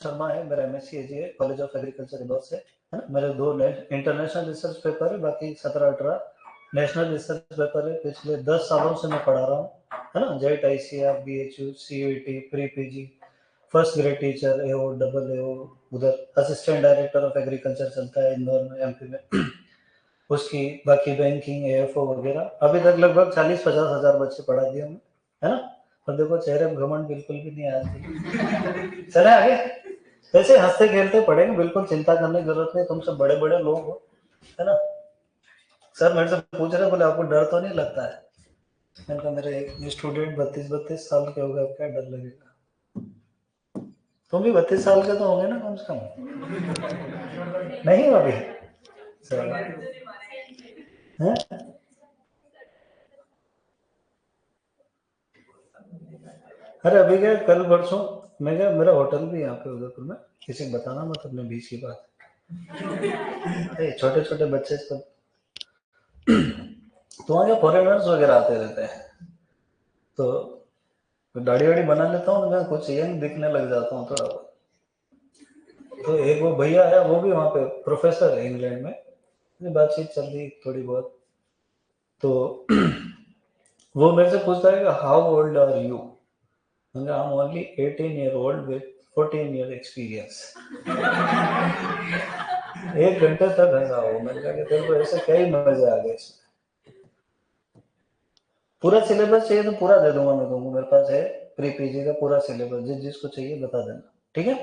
शर्मा है, मेरा एमएससी एजी है, कॉलेज ऑफ एग्रीकल्चर इंदौर से, है ना। मेरे 2 इंटरनेशनल रिसर्च पेपर है, बाकी 17-18 नेशनल रिसर्च पेपर है। पिछले 10 सालों से मैं पढ़ा रहा हूँ, है ना। JET ICR, BHU, CUET, pre PG, first grade teacher, AO, double AO, उधर असिस्टेंट डायरेक्टर ऑफ एग्रीकल्चर चलता है इंदौर में, एमपी में। उसकी बाकी बैंकिंग, एएफओ वगैरह। अभी तक लगभग 40-50 हजार बच्चे पढ़ा दिए हमें, है ना। और देखो चेहरे में घमंड बिल्कुल भी नहीं आती। चले आगे, ऐसे हंसते खेलते पढ़ेंगे, बिल्कुल चिंता करने की जरूरत नहीं। तुम सब बड़े बड़े लोग हो, है ना। सर मेरे से पूछ रहे, बोले आपको डर तो नहीं लगता है? मैंने कहा मेरे स्टूडेंट 32 साल के हो गए, क्या डर लगेगा? तुम भी 32 साल के तो होंगे ना कम से कम? नहीं हो अभी? है? अरे अभी क्या, कल परसों मैं क्या, मेरा होटल भी यहाँ पे उदयपुर में, किसी को बताना मत अपने बीच की बात। छोटे छोटे बच्चे सब तो वहाँ क्या फॉरेनर्स वगैरह आते रहते हैं, तो दाढ़ी वाड़ी बना लेता हूँ, मैं कुछ यंग दिखने लग जाता हूँ थोड़ा बहुत। तो एक वो भैया है, वो भी वहाँ पे प्रोफेसर है इंग्लैंड में, बातचीत चल रही थोड़ी बहुत। तो वो मेरे से पूछता है कि how old are you? I am only 18 year old with 14 year experience. 1 घंटे तक हंसा वो। मैंने कहा कि तेरे को ऐसे कई मजे आ गए इसमें। पूरा सिलेबस चाहिए तो पूरा दे दूंगा मैं तुमको, मेरे पास है प्री पीजी का पूरा सिलेबस, जिसको चाहिए बता देना, ठीक है।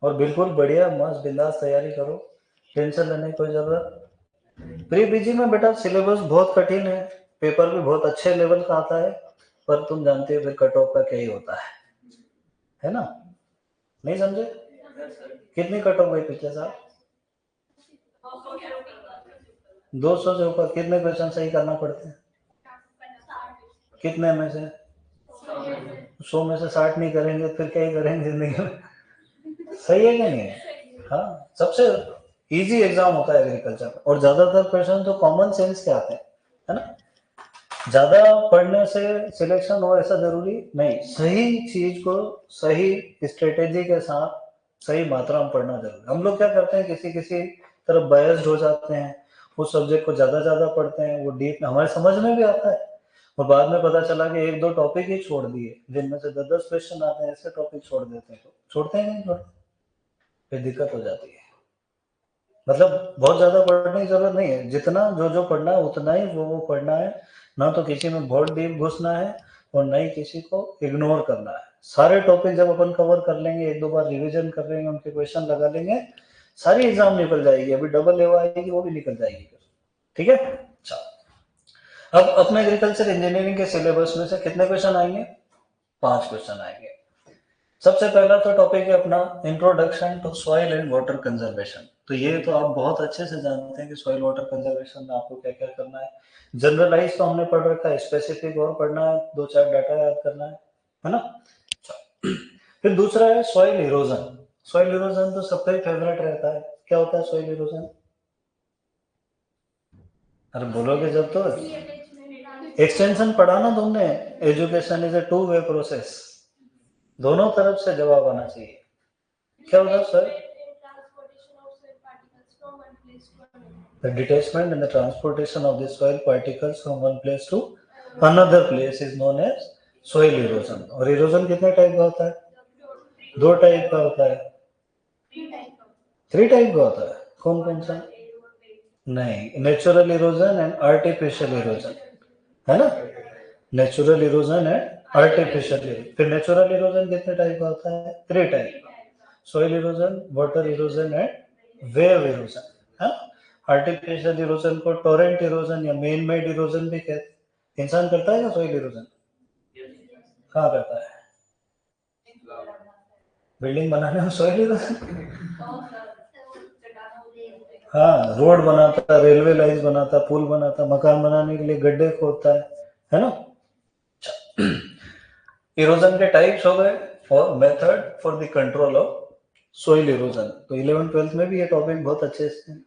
और बिल्कुल बढ़िया मस्त बिंदास तैयारी करो, टेंशन लेने की कोई जरूरत। प्री पीजी में बेटा सिलेबस बहुत कठिन है, पेपर भी बहुत अच्छे लेवल का आता है, पर तुम जानते हो फिर कट ऑफ का क्या ही होता है ना। नहीं समझे? कितनी कट ऑफ गई पिछले साल? 200 से ऊपर। कितने क्वेश्चन सही करना पड़ते हैं? कितने में से? 100 में से 60 नहीं करेंगे फिर क्या ही करेंगे जिंदगी में? सही है कि नहीं है? हाँ, सबसे इजी एग्जाम होता है एग्रीकल्चर का, और ज्यादातर क्वेश्चन तो कॉमन सेंस के आते हैं, है ना। ज्यादा पढ़ने से सिलेक्शन हो ऐसा जरूरी नहीं, सही चीज को सही स्ट्रेटेजी के साथ सही मात्रा में पढ़ना जरूरी। हम लोग क्या करते हैं, किसी किसी तरफ बायस्ड हो जाते हैं, उस सब्जेक्ट को ज्यादा पढ़ते हैं, वो डीप हमारे समझ में भी आता है, और बाद में पता चला कि 1-2 टॉपिक ही छोड़ दिए, जिनमें से 10-10 क्वेश्चन आते हैं, ऐसे टॉपिक छोड़ देते हैं। तो छोड़ते हैं नहीं छोड़ते, फिर दिक्कत हो जाती है। मतलब बहुत ज्यादा पढ़ने की जरूरत नहीं है, जितना जो जो पढ़ना है उतना ही वो पढ़ना है। ना तो किसी में बहुत डीप घुसना है, और ना ही किसी को इग्नोर करना है। सारे टॉपिक जब अपन कवर कर लेंगे, 1-2 बार रिवीजन कर लेंगे, उनके क्वेश्चन लगा लेंगे, सारी एग्जाम निकल जाएगी। अभी डबल लेवा आएगी, वो भी निकल जाएगी, ठीक है। अच्छा, अब अपने एग्रीकल्चर इंजीनियरिंग के सिलेबस में से कितने क्वेश्चन आएंगे? 5 क्वेश्चन आएंगे। सबसे पहला तो टॉपिक है अपना introduction to soil and water conservation. तो ये तो आप बहुत अच्छे से जानते हैं कि सॉइल वाटर कंजर्वेशन में आपको क्या क्या करना है। जनरलाइज तो हमने पढ़ रखा है, स्पेसिफिक और पढ़ना है, 2-4 डाटा याद करना है ना। फिर दूसरा है सॉइल इरोजन। सॉइल इरोजन तो सबका ही फेवरेट रहता है। क्या होता है सॉइल इरोजन? अरे बोलोगे जब तो। एक्सटेंशन पढ़ा ना तुमने, education is a two way process, दोनों तरफ से जवाब आना चाहिए। क्या होता है sir? The detachment and the transportation of the soil particles from one place to another place is known as soil erosion. और erosion कितने टाइप का होता है? 2 टाइप का होता है। 3 टाइप का होता है। कौन कौन सा? नहीं, natural erosion and artificial erosion, है ना। Natural erosion and artificial erosion. फिर नेचुरल इरोजन कितने टाइप का होता है? 3 टाइप का। Soil erosion, water erosion and wave erosion, है। आर्टिफिशियल इरोजन को टोरेंट इरोजन या मेन मेड इरोजन भी कहते हैं। इंसान करता है क्या सॉइल इरोजन? कहाँ करता है? बिल्डिंग बनाने में सॉइल इरोजन? हाँ, रोड बनाता है, रेलवे लाइन बनाता, पुल बनाता, मकान बनाने के लिए गड्ढे खोदता है ना। इरोजन के टाइप्स हो गए, और method for the control of soil erosion. तो 11th-12th में भी ये टॉपिक बहुत अच्छे से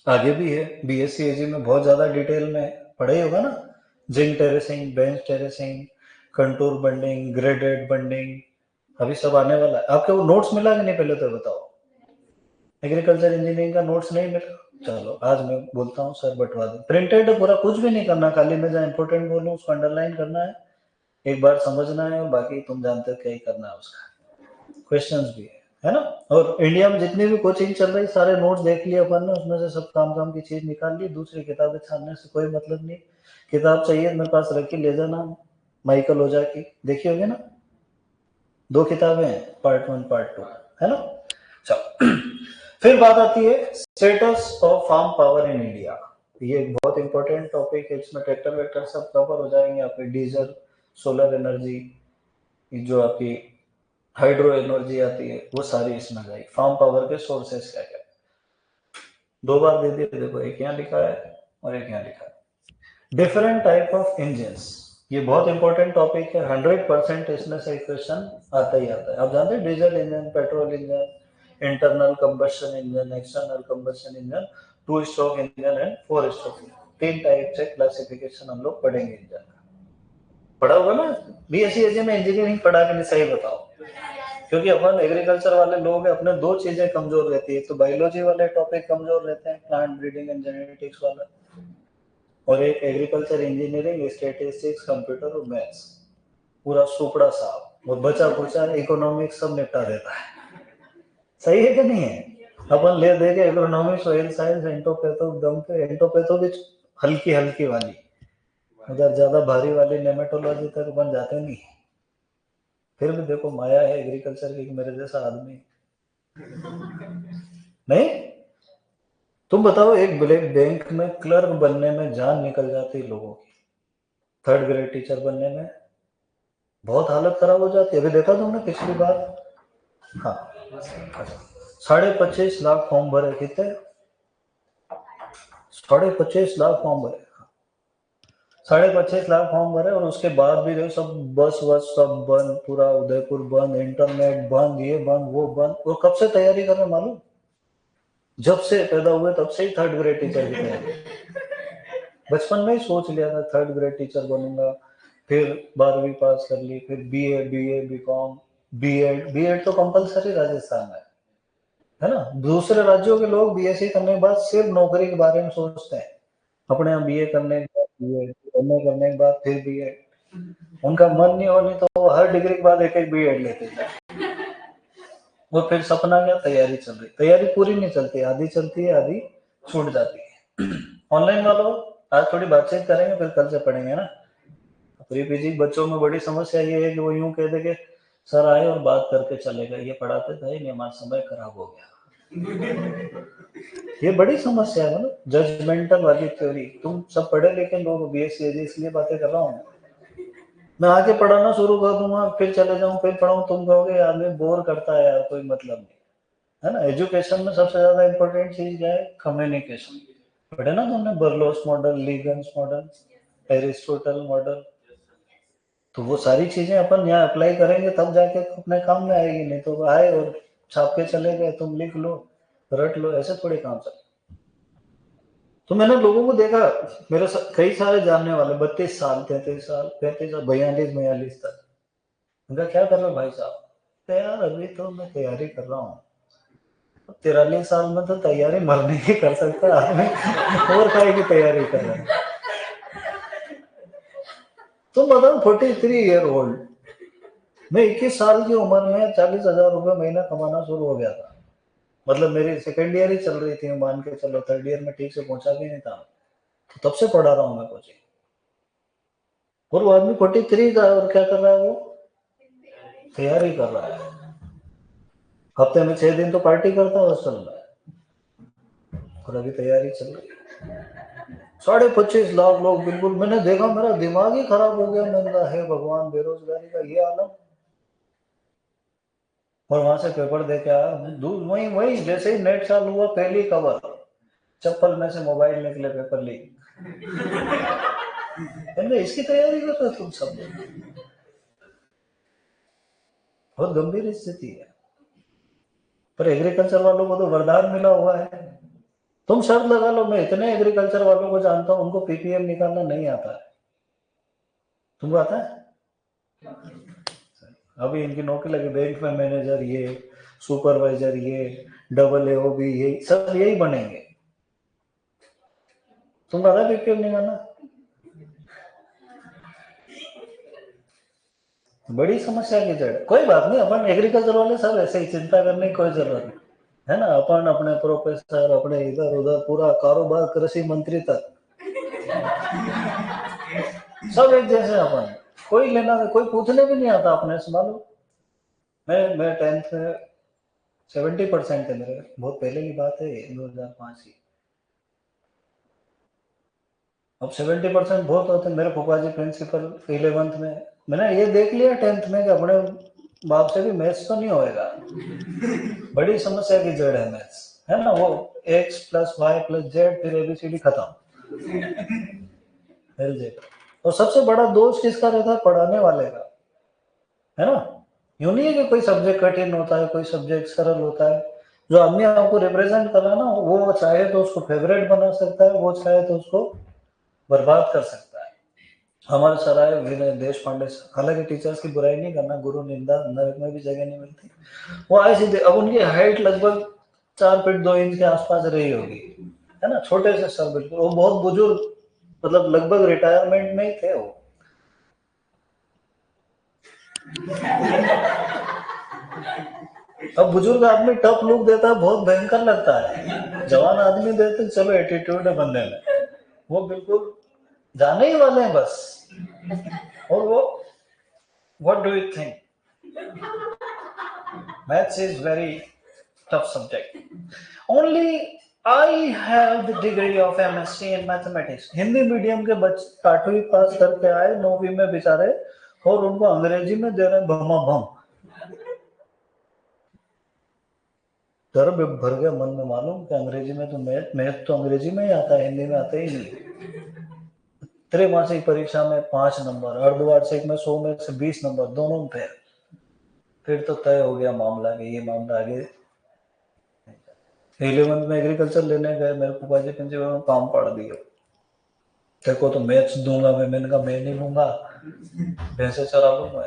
आगे भी है। बीएससी एजी में बहुत ज्यादा डिटेल में पढ़ा ही होगा ना। Zinc terracing, bench terracing, contour bunding, graded bunding, अभी सब आने वाला है। आपके वो नोट्स मिला कि नहीं, पहले तो बताओ। एग्रीकल्चर इंजीनियरिंग का नोट्स नहीं मिला? चलो आज मैं बोलता हूँ सर बंटवा दो। प्रिंटेड पूरा कुछ भी नहीं करना, खाली मैं जहाँ इंपोर्टेंट बोलूँ उसको अंडरलाइन करना है, एक बार समझना है, और बाकी तुम जानते हो क्या ही करना है उसका। क्वेश्चंस भी है ना। और इंडिया में जितनी भी कोचिंग चल रही, सारे नोट्स देख लिए अपन ने, उसमें से सब काम काम की चीज निकाल ली। दूसरी किताबें छानने से कोई मतलब नहीं। किताब चाहिए मेरे पास रखी, ले जाना। माइकल ओजा की देखी होगी ना, 2 किताबें हैं, पार्ट 1 पार्ट 2, है ना। चलो फिर बात आती है status of farm power in India. ये एक बहुत इंपॉर्टेंट टॉपिक है, इसमें ट्रैक्टर वैक्टर सब कवर हो जाएंगे आपके, डीजल, सोलर एनर्जी, जो आपकी हाइड्रो एनर्जी आती है, वो सारी इसमें आ जाएगी। फार्म पावर के सोर्सेस क्या क्या, 2 बार दे दिए, देखो एक यहाँ लिखा है और एक यहाँ लिखा है। डिफरेंट टाइप ऑफ इंजन, ये बहुत इंपॉर्टेंट टॉपिक है, 100% इसमें से क्वेश्चन आता ही आता है। आप जानते हैं diesel engine, petrol engine, internal combustion engine, external combustion engine, 2 stroke engine and 4 stroke engine, 3 type से क्लासिफिकेशन हम लोग पढ़ेंगे इंजन का। पढ़ा होगा ना बीएससी में, इंजीनियरिंग पढ़ा के नहीं, सही बताओ। क्योंकि अपन एग्रीकल्चर वाले लोग हैं, अपने 2 चीजें कमजोर रहती है, तो बायोलॉजी वाले टॉपिक कमजोर रहते हैं, प्लांट ब्रीडिंग एंड जेनेटिक्स वाला, और एक एग्रीकल्चर इंजीनियरिंग, स्टैटिस्टिक्स, कंप्यूटर और मैथ्स, पूरा सुपड़ा साफ, और बचा कुचा इकोनॉमिक्स सब निपटा देता है। सही है कि नहीं है। अपन ले दे के इकोनॉमिक्स, सोयल साइंस, एंटोपैथो, दम पे एंटोपैथो भी हल्की हल्की वाली, उधर ज्यादा भारी वाली नेमेटोलॉजी तक अपन जाते नहीं। फिर भी देखो माया है एग्रीकल्चर की, मेरे जैसा आदमी नहीं। तुम बताओ, एक बैंक में क्लर्क बनने में जान निकल जाती है लोगों की, 3rd ग्रेड टीचर बनने में बहुत हालत खराब हो जाती है। अभी देखा तुमने पिछली बार? हाँ, 25.5 लाख फॉर्म भरे, कितने? 25.5 लाख फॉर्म भरे, 25.5 लाख फॉर्म भरे, और उसके बाद भी देखो सब बस वस सब बंद, पूरा उदयपुर बंद, इंटरनेट बंद, ये बंद वो बंद। और कब से तैयारी कर रहे मालूम? जब से पैदा हुए तब से ही 3rd ग्रेड टीचर की तैयारी। बचपन में ही सोच लिया था 3rd ग्रेड टीचर बनूंगा, फिर 12वीं पास कर ली, फिर बीए बीकॉम, बीएड तो कंपलसरी राजस्थान में, है ना। दूसरे राज्यों के लोग बीएससी करने के बाद सिर्फ नौकरी के बारे में सोचते हैं, अपने यहाँ बीए करने के बाद बीएड, एमए करने के बाद फिर बीएड। उनका मन नहीं हो, नहीं तो वो हर डिग्री के बाद एक एक बीएड लेते थे। वो फिर सपना क्या, तैयारी चल रही, तैयारी पूरी नहीं चलती, आधी चलती है, आधी छूट जाती है। ऑनलाइन वालों आज थोड़ी बातचीत करेंगे, फिर कल से पढ़ेंगे ना। प्री पीजी बच्चों में बड़ी समस्या ये है कि वो यूं कह दे कि सर आए और बात करके चले गए, ये पढ़ाते थे नहीं, हमारा समय खराब हो गया। ये बड़ी समस्या है, मतलब जजमेंटल वाली थ्योरी। तुम सब पढ़े लिखे लोग, बीएससी इसलिए बातें कर रहा हूँ। मैं आके पढ़ाना शुरू कर दूंगा, फिर चले जाऊं, फिर पढ़ाऊं, तुम कहोगे आदमी बोर करता है यार, कोई मतलब नहीं, है ना। एजुकेशन में सबसे ज्यादा इंपॉर्टेंट चीज क्या है, कम्युनिकेशन। पढ़े ना तुमने, Berlo's model, लीगन्स model, Aristotle model, तो वो सारी चीजें अपन यहाँ अप्लाई करेंगे तब जाके अपने काम में आएगी, नहीं तो आए और छाप के चले गए, तुम लिख लो रट लो, ऐसे थोड़ी काम चले। तो मैंने लोगों को देखा, मेरे कई सारे जानने वाले 32 साल, 33 साल, 35 साल, 42 तक। उनका क्या कर रहे हो भाई साहब? तो यार अभी तो मैं तैयारी कर रहा हूँ। 43 साल में तो तैयारी मरने की कर सकता है आदमी, और काहे की तैयारी कर रहा है। तुम बताओ 43 ईयर ओल्ड, मैं 21 साल की उम्र में 40,000 रुपये महीना कमाना शुरू हो गया था। मतलब मेरी 2nd ईयर ही चल रही थी, मान के चलो 3rd ईयर में ठीक से पहुंचा भी नहीं था, तो तब से पढ़ा रहा हूँ मैं कोचिंग। और वो आदमी 43 का, और क्या कर रहा है वो, तैयारी कर रहा है। हफ्ते में 6 दिन तो पार्टी करता है हॉस्टल में, और अभी तैयारी चल रही है। 25.5 लाख लोग, बिल्कुल मैंने देखा, मेरा दिमाग ही खराब हो गया। मैंने कहा हे भगवान, बेरोजगारी का ये आलम। और वहां से पेपर दे के आया, वही वही जैसे ही नेट चालू हुआ, पहली खबर, चप्पल में से मोबाइल निकले, पेपर लीक। इसकी तैयारी कर रहे तुम सब लोग, बहुत गंभीर स्थिति है। पर एग्रीकल्चर वालों को तो वरदान मिला हुआ है। तुम शर्त लगा लो, मैं इतने एग्रीकल्चर वालों को जानता हूं, उनको पीपीएम निकालना नहीं आता है। तुमको आता है? अभी इनकी नौकरी लगी बैंक में, मैनेजर ये, सुपरवाइजर ये, डबल AO भी ये सब यही बनेंगे। तुम पता है क्यों नहीं माना? बड़ी समस्या की जड़। कोई बात नहीं, अपन एग्रीकल्चर वाले सब ऐसे ही, चिंता करने की कोई जरूरत नहीं है ना। अपन अपने प्रोफेसर, अपने इधर उधर पूरा कारोबार, कृषि मंत्री तक सब एक जैसे अपन, कोई लेना, कोई पूछने भी नहीं आता अपने से। मालूम, मैं 10th में 70% थे मेरे, बहुत पहले की बात है, 2005 की। अब 70% बहुत होते। मेरे फूफा जी प्रिंसिपल 11th में। मैंने ये देख लिया 10th में कि अपने बाप से भी मैथ्स तो नहीं होएगा। बड़ी समस्या की जड़ है मैथ्स, है ना। वो x + y + z, फिर ABCD खत्म, एलजेब्रा। और सबसे बड़ा दोष किसका रहता है? पढ़ाने वाले का, है ना। यूं नहीं है कि कोई सब्जेक्ट कठिन होता है, कोई सब्जेक्ट सरल होता है। जो आदमी आपको रिप्रेजेंट कर रहा है ना, वो चाहे तो उसको फेवरेट बना सकता है, वो चाहे तो उसको बर्बाद कर सकता है। हमारे सर आए विनय देश पांडे सर, हालांकि टीचर्स की बुराई नहीं करना, गुरु निंदा नरक में भी जगह नहीं मिलती। वो आए सीधे, अब उनकी हाइट लगभग 4 फीट 2 इंच के आसपास रही होगी, है ना। छोटे से सर बिल्कुल, वो बहुत बुजुर्ग, मतलब लगभग रिटायरमेंट में ही थे वो। अब बुजुर्ग आदमी टफ लुक देता है, बहुत भयंकर लगता है। जवान आदमी देते चलो एटीट्यूड है बंदे में, वो बिल्कुल जाने ही वाले हैं बस। और वो, what do you think, maths is very tough subject. Only I have the degree of MSc in mathematics. Hindi medium के बच्चे 8वीं पास करके आए, 9वीं में बेचारे, और उनको अंग्रेजी में दे रहे हैं भमा भम। डर भर गया मन में, मालूम कि अंग्रेजी में तो मैथ तो अंग्रेजी में ही आता है, हिंदी में आता ही नहीं। त्रैमासिक परीक्षा में 5 नंबर, अर्धवार्षिक में 100 में से 20 नंबर, दोनों में फेल। फिर तो तय हो गया मामला कि ये मामला आगे। 11th में एग्रीकल्चर लेने गए, मेरे पापा जी प्रिंसिपल में काम पड़ दिया। तेरे को तो मैथ्स दूंगा मैं, मैंने कहा मैं नहीं दूंगा, भैंसे चरा लूंगा।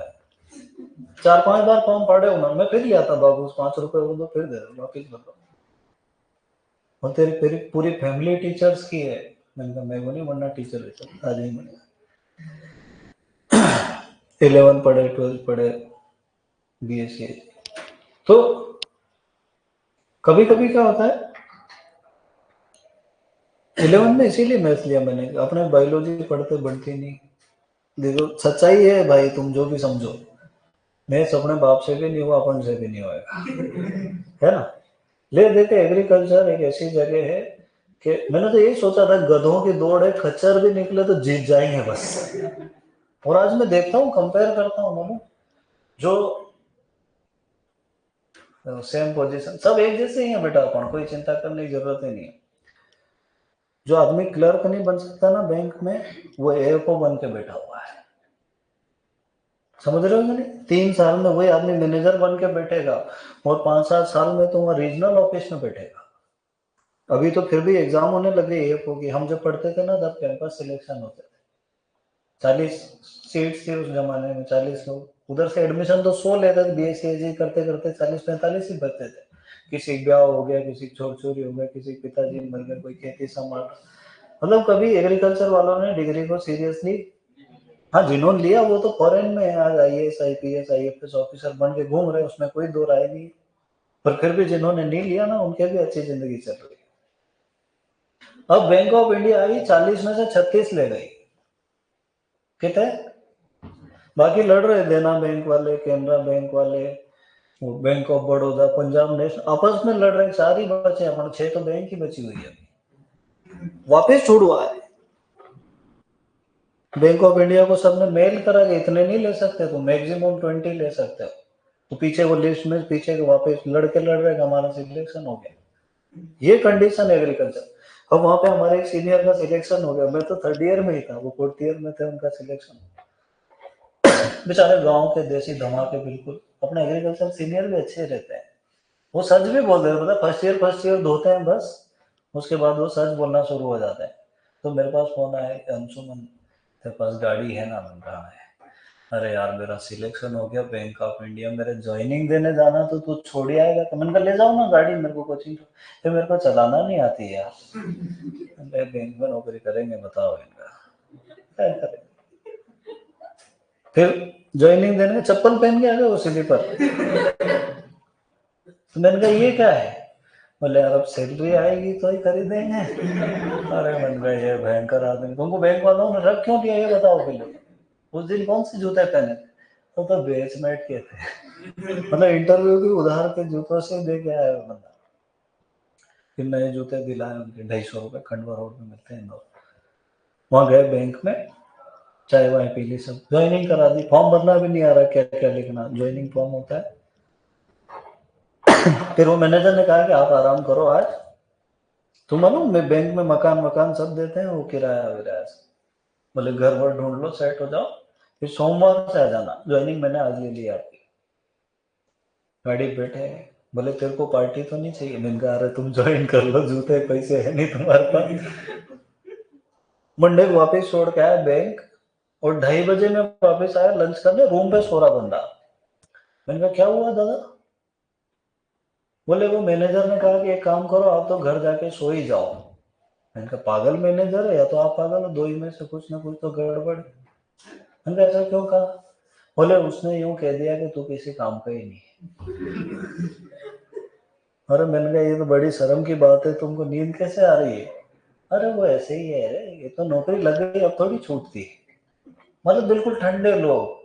4-5 बार फॉर्म पड़े उन्होंने, मैं फिर लिया था, बाबू 5 रुपए वो दो, फिर दे दो, वापिस बताओ। और तेरी पूरी फैमिली टीचर्स की है। मैंने कहा मैं वो नहीं बनना टीचर, आज नहीं बनेगा। 11 पढ़े, 12 पढ़े, BSc। तो कभी कभी क्या होता है, 11 में इसीलिए मैथ लिया मैंने, अपने बायोलॉजी पढ़ते बढ़ती नहीं। देखो सच्चाई है भाई, तुम जो भी समझो, मैथ्स अपने बाप से भी नहीं हुआ, अपन से भी नहीं होएगा, है ना। ले देते, एग्रीकल्चर एक ऐसी जगह है कि मैंने तो यही सोचा था, गधों की दौड़ है, खच्चर भी निकले तो जीत जाएंगे बस। और आज मैं देखता हूँ, कंपेयर करता हूँ ना, जो सेम पोजीशन, सब एक जैसे ही है बेटा, अपन कोई चिंता करने की जरूरत ही नहीं है। जो आदमी क्लर्क नहीं बन सकता ना बैंक में, वो AFO बन के बैठा हुआ है, समझ रहे हो नहीं। 3 साल में वही आदमी मैनेजर बन के बैठेगा, और 5-7 साल में तो वहाँ रीजनल ऑफिस में बैठेगा। अभी तो फिर भी एग्जाम होने लगे AFO की। हम जब पढ़ते थे ना, तब कैंपस सिलेक्शन होते थे, 40 सीट्स थी उस जमाने में, 40 लोग। उधर से एडमिशन तो 100 लेते थे, BSc करते करते 40-45 ही बचते थे। किसी ब्याह हो गया, किसी छोर छोरी हो गया, किसी पिताजी मर गए, कोई खेती संभाल। मतलब कभी एग्रीकल्चर वालों ने डिग्री को सीरियसली, हाँ जिन्होंने लिया वो तो फॉरेन में है आज, IAS IPS IFS ऑफिसर बन के घूम रहे, उसमें कोई दो राय नहीं। पर फिर भी जिन्होंने नहीं लिया ना, उनके भी अच्छी जिंदगी चल रही है। अब बैंक ऑफ इंडिया आई, 40 में से 36 ले गई, कितने बाकी लड़ रहे, देना बैंक वाले, कैनरा बैंक वाले, bank of Baroda, Punjab national, आपस में लड़ रहे। 4 ही बचे, अपन 6 तो बैंक ही बची हुई है, वापिस छुड़वा है। बैंक ऑफ इंडिया को सबने मेल करा कि इतने नहीं ले सकते, तो मैक्सिमम 20 ले सकते हो। तो पीछे वो लिस्ट में पीछे के वापस लड़के लड़ रहे, हमारा सिलेक्शन हो गया। ये कंडीशन एग्रीकल्चर। अब वहां पे हमारे एक सीनियर का सिलेक्शन हो गया, मैं तो 3rd ईयर में ही था, वो 4th ईयर में थे, उनका सिलेक्शन। बेचारे गांव के देसी धमाके बिल्कुल। अपने एग्रीकल्चर सीनियर भी अच्छे रहते हैं, वो सच भी बोल रहे हैं, मतलब फर्स्ट ईयर धोते हैं बस, उसके बाद वो सच बोलना शुरू हो जाते हैं। तो मेरे पास फोन आया कि अंशुमन तेरे पास गाड़ी है ना? मैंने कहा है। अरे यार मेरा सिलेक्शन हो गया बैंक ऑफ इंडिया, मेरे ज्वाइनिंग देने जाना तो तू छोड़ ही आएगा। तो मैंने कहा ले जाओ ना गाड़ी मेरे को कोचिंग। फिर मेरे को चलाना नहीं आती यार। बैंक में नौकरी करेंगे बताओ इनका क्या करें। फिर ज्वाइनिंग देने में चप्पल पहन के आ गए वो स्लीपर। तो मैंने कहा ये क्या है, बोले यार अब सैलरी आएगी तो ही खरीदेंगे। अरे मैंने कहा ये भयंकर आदमी, तुमको बैंक वालों ने रख क्यों दिया ये बताओ पहले। उस दिन कौन से जूते पहने थे, तो बेचमेट के थे। मतलब इंटरव्यू भी उधार के जूतों से दे के आया बंदा। फिर नए जूते दिलाए उनके 250 रुपए, खंडवा रोड में मिलते हैं इंदौर। वहां गए बैंक में, चाय वाय पी ली, सब ज्वाइनिंग करा दी। फॉर्म भरना भी नहीं आ रहा क्या क्या लिखना, ज्वाइनिंग फॉर्म होता है। फिर वो मैनेजर ने कहा कि आप आराम करो आज, तो मालूम मैं बैंक में मकान वकान सब देते हैं वो किराया विराया से। बोले घर वर ढूंढ लो सेट हो जाओ, फिर सोमवार से आ जाना, ज्वाइनिंग मैंने आज ले ली आपकी। गाड़ी पे बैठे, बोले तेरे को पार्टी तो नहीं चाहिए। मैंने कहा अरे तुम ज्वाइन कर लो, जूते पैसे है नहीं तुम्हारे पास। मंडे को वापस छोड़ के आया बैंक, और 2:30 बजे में वापस आया लंच करने, रूम पे सो रहा बंदा। मैंने कहा क्या हुआ दादा, बोले वो मैनेजर ने कहा कि एक काम करो आप तो घर जाके सो ही जाओ। मैंने कहा पागल मैनेजर है या तो आप पागल हो, दो ही में से कुछ ना कुछ तो गड़बड़। मैंने कहा ऐसा क्यों कहा, बोले उसने यूं कह दिया कि तू किसी काम का ही नहीं। अरे मैंने कहा ये तो बड़ी शर्म की बात है, तुमको नींद कैसे आ रही है। अरे वो ऐसे ही है, ये तो नौकरी लग गई अब थोड़ी छूटती। मतलब बिल्कुल ठंडे लोग।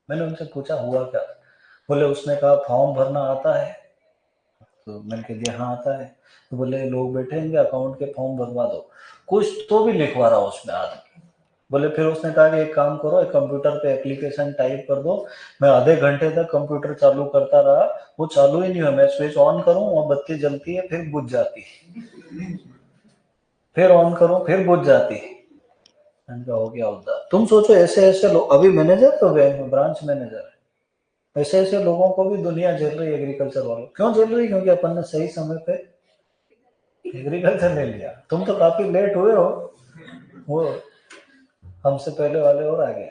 मैंने उनसे पूछा हुआ क्या, बोले उसने कहा फॉर्म भरना आता है। तो मैंने कह दिया हाँ आता है। तो बोले लोग बैठेंगे अकाउंट के फॉर्म भरवा दो, कुछ तो भी लिखवा रहा उसमें आदमी। बोले फिर उसने कहा कि एक काम करो, एक कंप्यूटर पे एप्लीकेशन टाइप कर दो। मैं आधे घंटे तक कंप्यूटर चालू करता रहा, वो चालू ही नहीं हुआ। मैं स्विच ऑन करूं वो बत्ती जलती है फिर बुझ जाती, फिर ऑन करूं फिर बुझ जाती। मैंने कहा हो गया उधर। तुम सोचो ऐसे ऐसे लोग, अभी मैनेजर तो बैंक में ब्रांच मैनेजर है, ऐसे ऐसे लोगों को भी दुनिया झेल रही है। एग्रीकल्चर वालों क्यों झेल रही है, क्योंकि अपन ने सही समय पे एग्रीकल्चर ले लिया। तुम तो काफी लेट हुए हो, वो हमसे पहले वाले और आगे।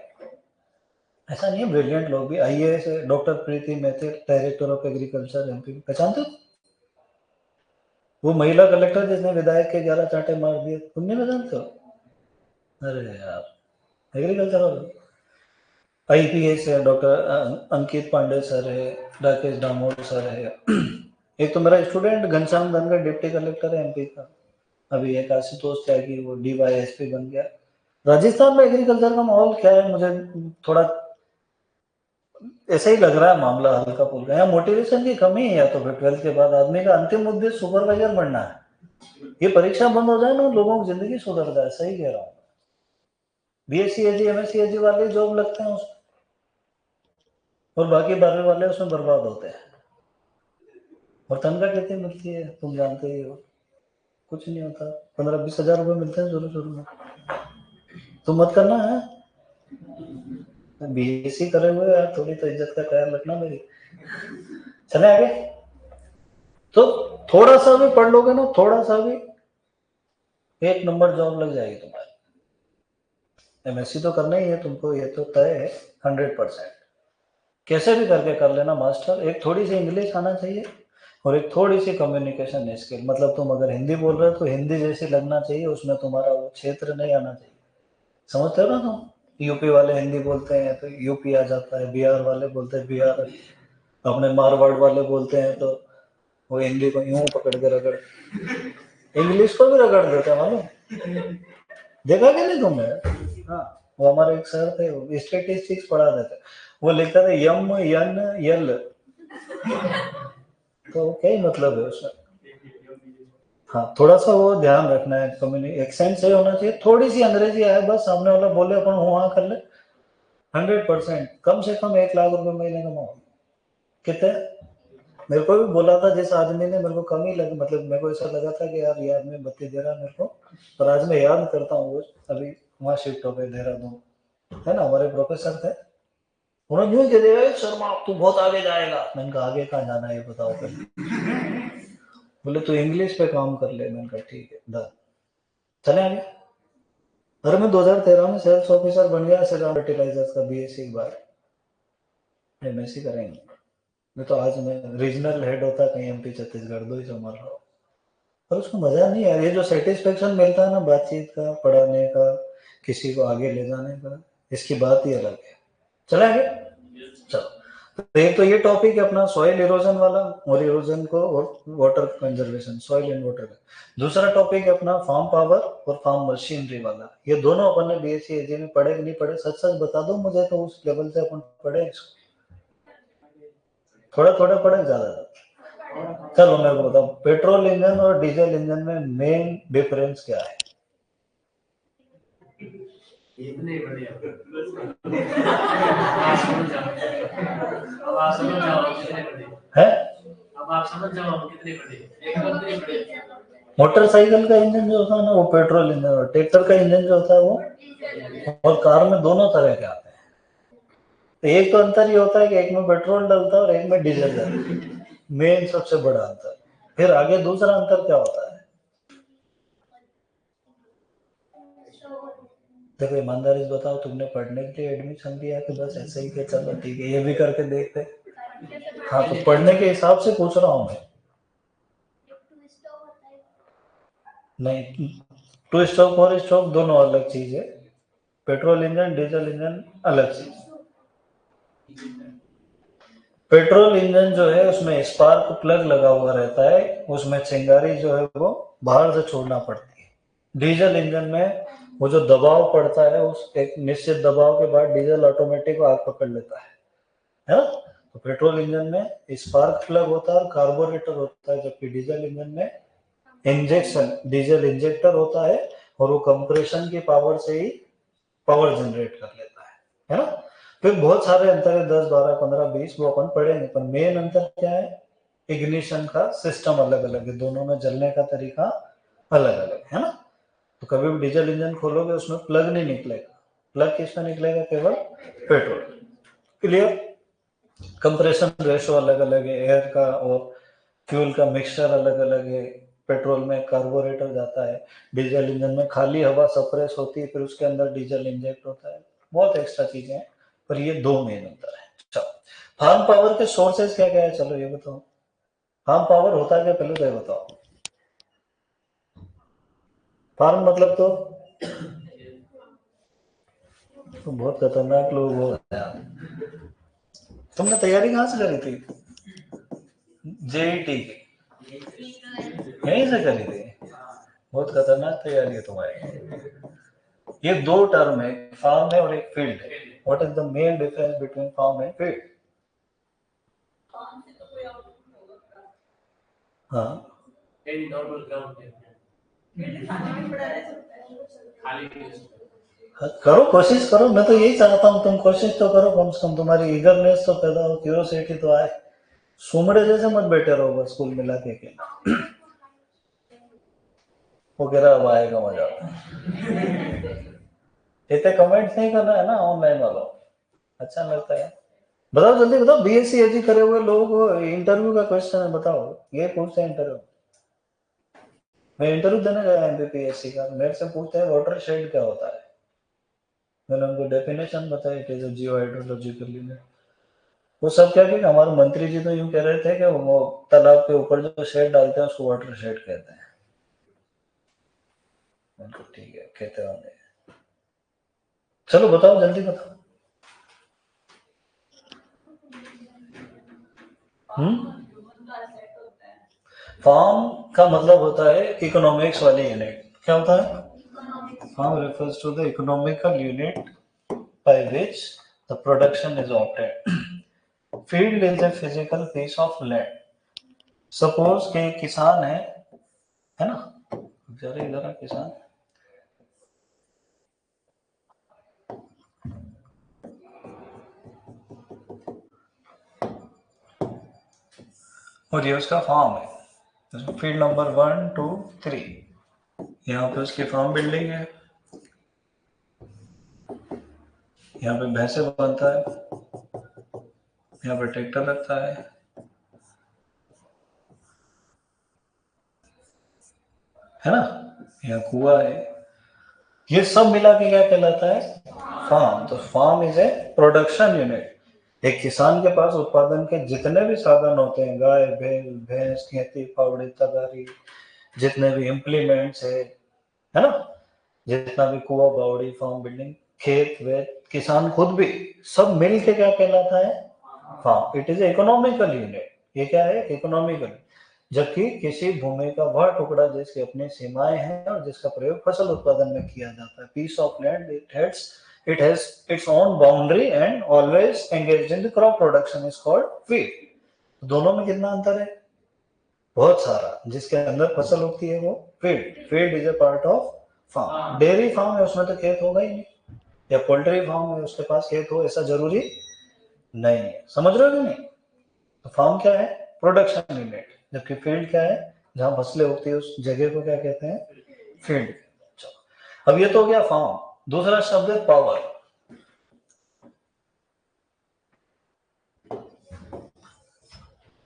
ऐसा नहीं है, ब्रिलियंट लोग भी। IAS doctor Preeti Maithil, director of agriculture MP, पहचानते हो? वो महिला कलेक्टर जिसने विधायक के 11 चांटे मार दिए, तुम नहीं पहचानते हो? अरे यार एग्रीकल्चर वाले। आईपीएस है डॉक्टर अंकित पांडे सर है, राकेश दामोदर सर है। एक तो मेरा student Ghanshyam Dhankhar deputy collector है एमपी का। अभी एक आशुतोष त्यागी वो डीवाईएसपी बन गया। राजस्थान में एग्रीकल्चर का माहौल क्या है, मुझे थोड़ा ऐसा ही लग रहा है मामला हल्का फुल्का। यहाँ मोटिवेशन की कमी है, या तो फिर 12th के बाद आदमी का अंतिम उद्देश्य सुपरवाइजर बनना है। ये परीक्षा बंद हो जाए ना, लोगों की जिंदगी सुधर जाए, सही कह रहा हूँ। बीएससी एजी एमएससी एजी वाले जॉब लगते हैं उसमें, और बाकी 12वीं वाले उसमें बर्बाद होते हैं। और तनख्वाह कितनी मिलती है तुम जानते ही हो, कुछ नहीं होता। 15-20 हजार रुपये मिलते हैं शुरू शुरू में। तुम मत करना है, बीएससी करे हुए यार, थोड़ी तो इज्जत का ख्याल रखना मेरी। चले आगे। तो थोड़ा सा भी पढ़ लोगे ना, थोड़ा सा भी, एक नंबर जॉब लग जाएगी तुम्हारी। एमएससी तो करना ही है तुमको, ये तो तय है 100%। कैसे भी करके कर लेना मास्टर। एक थोड़ी सी इंग्लिश आना चाहिए, और एक थोड़ी सी कम्युनिकेशन स्किल। मतलब तुम अगर हिंदी बोल रहे हो तो हिंदी जैसी लगना चाहिए, उसमें तुम्हारा वो क्षेत्र नहीं आना चाहिए। समझते हो ना तुम? यूपी वाले हिंदी बोलते हैं तो यूपी आ जाता है, बिहार वाले बोलते हैं बिहार, अपने मारवाड़ वाले बोलते हैं तो वो हिंदी को यूं पकड़ के रगड़, इंग्लिश को भी रगड़ देते हैं मालूम। देखा क्या नहीं तुमने? हाँ, वो हमारे एक सर थे, वो स्टेटिस्टिक्स पढ़ा देते, वो लिखता था यम यन यल, तो क्या ही मतलब है उसमें। हाँ थोड़ा सा वो ध्यान रखना है, कम्युनिक एक्सेंट सही होना चाहिए। थोड़ी सी अंग्रेजी आए बस, सामने वाला बोले अपन वहां कर ले। 100% कम से कम 1 लाख रुपए महीने कमाओ। कितने? मेरे को भी बोला था जिस आदमी ने, मेरे को कम ही लग, मतलब मेरे को ऐसा लगा था कि यार ये आदमी बत्ती दे रहा है मेरे को, पर आज मैं याद करता हूँ वो अभी वहां शिफ्ट हो गए देहरादून, है ना, हमारे प्रोफेसर थे। उन्होंने यूं कह दिया शर्मा तू बहुत आगे जाएगा। मैंने कहा आगे कहाँ जाना है ये बताओ पहले। बोले तू इंग्लिश पे काम कर ले। मैंने कहा ठीक है डन, चले आगे। अरे मैं 2013 में सेल्स ऑफिसर बन गया श्रीराम फर्टिलाइजर्स का बीएससी के बाद। एमएससी करेंगे नहीं तो आज मैं रीजनल हेड होता कहीं एमपी छत्तीसगढ़, दो ही संभाल रहा हूँ। पर उसको मजा नहीं है ये जो सेटिस्फेक्शन मिलता है ना बातचीत का, पढ़ाने का, किसी को आगे ले जाने का, इसकी बात ही अलग है। चला आगे चलो। तो एक तो ये टॉपिक है अपना सॉइल इरोजन वाला, और इरोजन को और water conservation, soil and water का। दूसरा टॉपिक है अपना फार्म पावर और फार्म मशीनरी वाला। ये दोनों अपन ने बीएससी एजी में पढ़े कि नहीं पढ़े, सच सच बता दो मुझे, तो उस लेवल से अपन पढ़े इसको, थोड़ा थोड़ा पढ़े ज्यादा। चलो मेरे को बताओ, पेट्रोल इंजन और डीजल इंजन में मेन डिफरेंस क्या है? है अब आप समझ जाओ कितने बड़े। मोटरसाइकिल का इंजन जो होता है ना वो पेट्रोल इंजन, और ट्रैक्टर का इंजन जो होता है वो, और कार में दोनों तरह के आते हैं। तो एक तो अंतर ये होता है कि एक में पेट्रोल डलता है और एक में डीजल डलता है, मेन सबसे बड़ा अंतर। फिर आगे दूसरा अंतर क्या होता है? देखो ईमानदारी से बताओ, तुमने पढ़ने के लिए एडमिशन लिया कि बस ऐसे ही के चलो ठीक है ये भी करके देखते? हाँ तो पढ़ने के हिसाब से पूछ रहा हूँ मैं। नहीं, टू स्ट्रोक और स्ट्रोक दोनों अलग चीज है। पेट्रोल इंजन डीजल इंजन अलग चीज। पेट्रोल इंजन जो है उसमें स्पार्क प्लग लगा हुआ रहता है, उसमें चिंगारी जो है वो बाहर से छोड़ना पड़ती है। डीजल इंजन में वो जो दबाव पड़ता है उस एक निश्चित दबाव के बाद डीजल ऑटोमेटिक आग पकड़ लेता है ना? तो पेट्रोल इंजन में स्पार्क प्लग होता है और कार्बोरेटर होता है, जबकि डीजल इंजन में इंजेक्शन डीजल इंजेक्टर होता है और वो कंप्रेशन की पावर से ही पावर जनरेट कर लेता है ना? फिर बहुत सारे अंतर है, 10 12 15 20 वो अपन पढ़ेंगे, पर मेन अंतर क्या है? इग्निशन का सिस्टम अलग अलग है, दोनों में जलने का तरीका अलग अलग है ना? तो कभी भी डीजल इंजन खोलोगे उसमें प्लग नहीं निकलेगा, प्लग किसमें निकलेगा? केवल पेट्रोल। क्लियर? कंप्रेशन रेशो अलग अलग है एयर का, और फ्यूल का मिक्सचर अलग अलग है। पेट्रोल में कार्बोरेटर जाता है, डीजल इंजन में खाली हवा सप्रेस होती है, फिर उसके अंदर डीजल इंजेक्ट होता है, बहुत एक्स्ट्रा चीजें हैं, पर ये दो मेन अंतर है। अच्छा, फार्म पावर के सोर्सेज क्या क्या है, चलो ये बताओ। फार्म पावर होता क्या, पहले तो ये बताओ। फार्म मतलब तो बहुत खतरनाक लोग हो यार। तुमने तैयारी कहाँ से करी थी? जेईटी की? यहीं से करी थी? बहुत खतरनाक तैयारी है तुम्हारी। ये दो टर्म है, फार्म है और एक फील्ड है। What is the main difference between farm and field? हाँ करो, कोशिश करो, मैं तो यही चाहता हूँ तुम कोशिश तो करो, कम से कम तुम्हारी ईगरनेस तो पैदा हो, क्यूरोसिटी तो आए। सुमड़े जैसे मत बैठे रहो बस कुल मिला के वो कह रहा अब आएगा मजा। इतने कमेंट्स नहीं करना है ना ऑनलाइन वालों, अच्छा लगता है। बताओ जल्दी बताओ, बीएससी एजी करे हुए लोगों को इंटरव्यू का क्वेश्चन है, बताओ। ये पूछते हैं इंटरव्यू, मैं इंटरव्यू देने गया एमपीपीएससी का, मेरे से पूछते हैं वाटर शेड क्या होता है। मैंने उनको डेफिनेशन बताई कि जो जियो हाइड्रोलॉजिकल यूनिट, वो सब क्या कि हमारे मंत्री जी तो यूं कह रहे थे कि वो तालाब के ऊपर जो शेड डालते हैं उसको वाटर शेड कहते हैं। उनको ठीक है कहते होंगे। चलो बताओ जल्दी बताओ। फार्म का मतलब होता है इकोनॉमिक्स वाली यूनिट। क्या होता है? Farm refers to the economical unit by which the production is obtained. Field is a physical piece of land. Suppose के किसान है ना? जरा इधर किसान, और ये उसका फार्म है, फील्ड नंबर 1 2 3। यहाँ पे उसकी फार्म बिल्डिंग है, यहाँ पे भैंसे बनता है, यहाँ पे ट्रैक्टर रखता है ना? यहाँ कुआं है, ये सब मिला के क्या कहलाता है? फार्म। तो farm is a production unit. एक किसान के पास उत्पादन के जितने भी साधन होते हैं, गाय, बैल, भैंस, खेती, फावड़ी, तगारी, जितने भी इम्प्लीमेंट्स है ना, जितना भी कुआ, बावड़ी, फार्म बिल्डिंग, खेत वेत, किसान खुद भी, सब मिल के क्या कहलाता है? Farm. It is economical unit. ये क्या है? इकोनॉमिकल। जबकि किसी भूमि का वह टुकड़ा जिसकी अपनी सीमाएं हैं और जिसका प्रयोग फसल उत्पादन में किया जाता है, piece of land, it has its own boundary and always engaged in the crop production is called field. दोनों में कितना अंतर है? बहुत सारा। जिसके अंदर फसल उगती है वो field. Field is a part of farm. Dairy farm है, उसमें तो खेत होगा ही नहीं, या पोल्ट्री फार्म है उसके पास खेत हो, ऐसा जरूरी नहीं है। समझ रहे हो कि नहीं? तो फार्म क्या है? Production unit. जबकि फील्ड क्या है? जहां फसलें उगती है उस जगह को क्या कहते हैं? फील्ड। अब ये तो हो गया फार्म। दूसरा शब्द है पावर।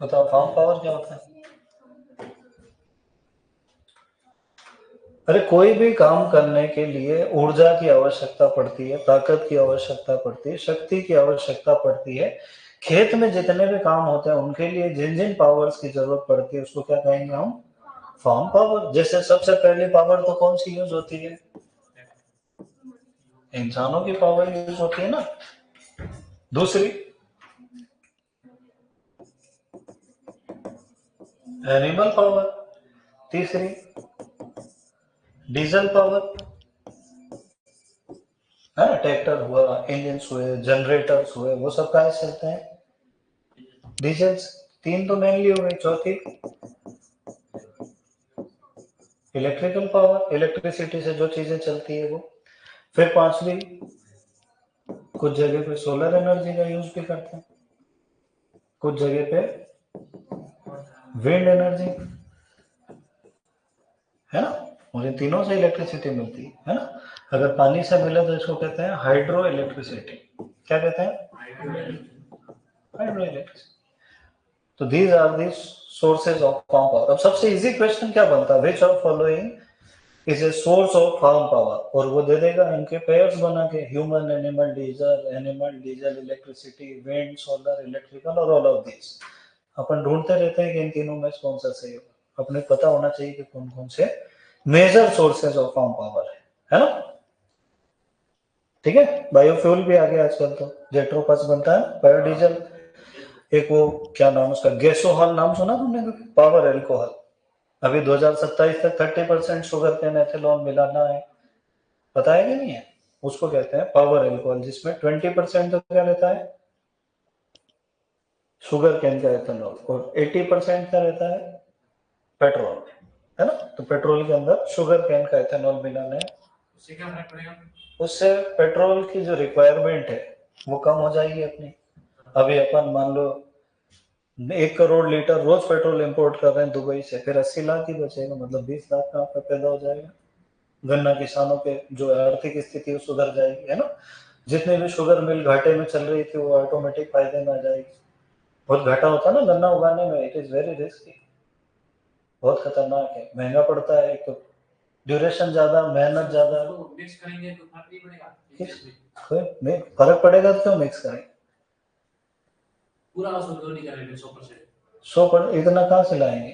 बताओ फार्म पावर क्या होता है? अरे कोई भी काम करने के लिए ऊर्जा की आवश्यकता पड़ती है, ताकत की आवश्यकता पड़ती है, शक्ति की आवश्यकता पड़ती है। खेत में जितने भी काम होते हैं उनके लिए जिन जिन पावर्स की जरूरत पड़ती है उसको क्या कहेंगे हम? Farm power. जैसे सबसे पहली पावर तो कौन सी यूज होती है? इंसानों की पावर यूज होती है ना। दूसरी एनिमल पावर। तीसरी डीजल पावर, है ना, ट्रैक्टर हुआ, इंजन हुए, जनरेटर्स हुए, वो सब कहाँ से चलते हैं? डीजल। तीन तो मेनली हो गई। चौथी इलेक्ट्रिकल पावर, इलेक्ट्रिसिटी से जो चीजें चलती है वो। फिर पांचवी, कुछ जगह पे सोलर एनर्जी का यूज भी करते हैं, कुछ जगह पे विंड एनर्जी, है ना। और इन तीनों से इलेक्ट्रिसिटी मिलती है ना। अगर पानी से मिले तो इसको कहते हैं हाइड्रो इलेक्ट्रिसिटी। क्या कहते हैं? Hydro electricity. तो these are the sources of farm power. अब सबसे इजी क्वेश्चन क्या बनता है? Which of following is a source of farm power? और वो दे देगा इनके पेयर्स बना के, human, animal diesel, electricity, wind, solar, electrical और ऑल ऑफ दिस। अपन ढूंढते रहते हैं कि इन तीनों में कौन सा सही होगा। अपने पता होना चाहिए कि कौन कौन से major sources of farm power है ना। ठीक है। बायोफ्यूल भी आ गया आजकल, तो जेट्रोपस बनता है, बायोडीजल। एक वो क्या नाम उसका, गैसोहॉल, नाम सुना तुमने कभी? Power alcohol. अभी 2027 तक 30% शुगर केन एथेनॉल मिलाना है, पता है कि नहीं है? उसको कहते हैं पावर एल्कोहल, जिसमें 20% तो क्या रहता है? शुगर केन का एथेनॉल, और 80% क्या रहता है? पेट्रोल, है ना। तो पेट्रोल के अंदर शुगर केन का एथेनॉल मिलाना है। उससे क्या फर्क पड़ेगा? उससे पेट्रोल की जो रिक्वायरमेंट है वो कम हो जाएगी अपनी। अभी अपन मान लो 1 करोड़ लीटर रोज पेट्रोल इंपोर्ट कर रहे हैं दुबई से, फिर 80 लाख ही बचेगा, मतलब 20 लाख का आपका पैदा हो जाएगा। गन्ना किसानों के जो आर्थिक स्थिति है सुधर जाएगी, है ना। जितने भी शुगर मिल घाटे में चल रही थी वो ऑटोमेटिक फायदे में आ जाएगी। बहुत घाटा होता है ना गन्ना उगाने में, इट इज वेरी रिस्की, बहुत खतरनाक है, महंगा पड़ता है, एक तो ड्यूरेशन ज्यादा, मेहनत ज्यादा। मिक्स करेंगे तो फर्क नहीं पड़ेगा? फर्क पड़ेगा तो क्यों मिक्स करें? पूरा नहीं करेंगे 100%। इतना कहाँ से लाएंगे?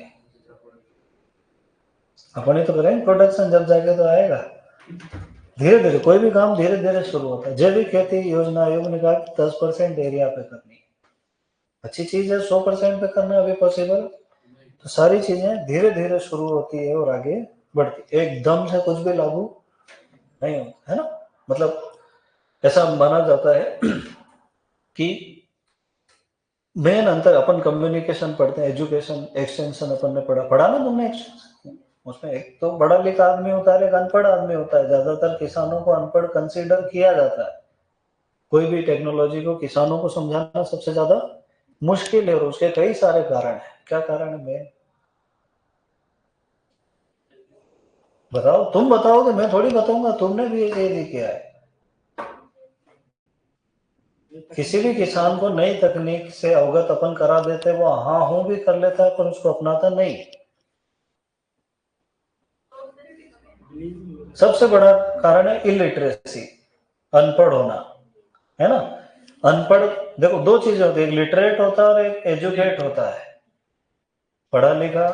अपन ही तो करेंगे प्रोडक्शन, जब जाके तो आएगा। धीरे धीरे कोई भी काम धीरे धीरे शुरू होता है। जैविक खेती योजना आयोग ने कहा 10% एरिया पे करनी है, अच्छी चीज है। 100% पे करना अभी पॉसिबल? तो सारी चीजें धीरे धीरे शुरू होती है और आगे बढ़ती, एकदम से कुछ भी लागू नहीं होता, है ना। मतलब ऐसा माना जाता है कि मेन अंतर, अपन कम्युनिकेशन पढ़ते हैं, एजुकेशन एक्सटेंशन अपन ने पढ़ा ना तुमने एक्सटेंशन, उसमें एक तो पढ़ा लिखा आदमी होता है, एक अनपढ़ आदमी होता है। ज्यादातर किसानों को अनपढ़ कंसीडर किया जाता है। कोई भी टेक्नोलॉजी को किसानों को समझाना सबसे ज्यादा मुश्किल है, और उसके कई सारे कारण है। क्या कारण है मेन? बताओ, तुम बताओगे, मैं थोड़ी बताऊंगा, तुमने भी ये किया है। किसी भी किसान को नई तकनीक से अवगत अपन करा देते, वो हाँ हूं भी कर लेता है पर उसको अपनाता नहीं। सबसे बड़ा कारण है इलिटरेसी, अनपढ़ होना, है ना। अनपढ़, देखो दो चीजें होती है, एक लिटरेट होता है और एक एजुकेट होता है, पढ़ा लिखा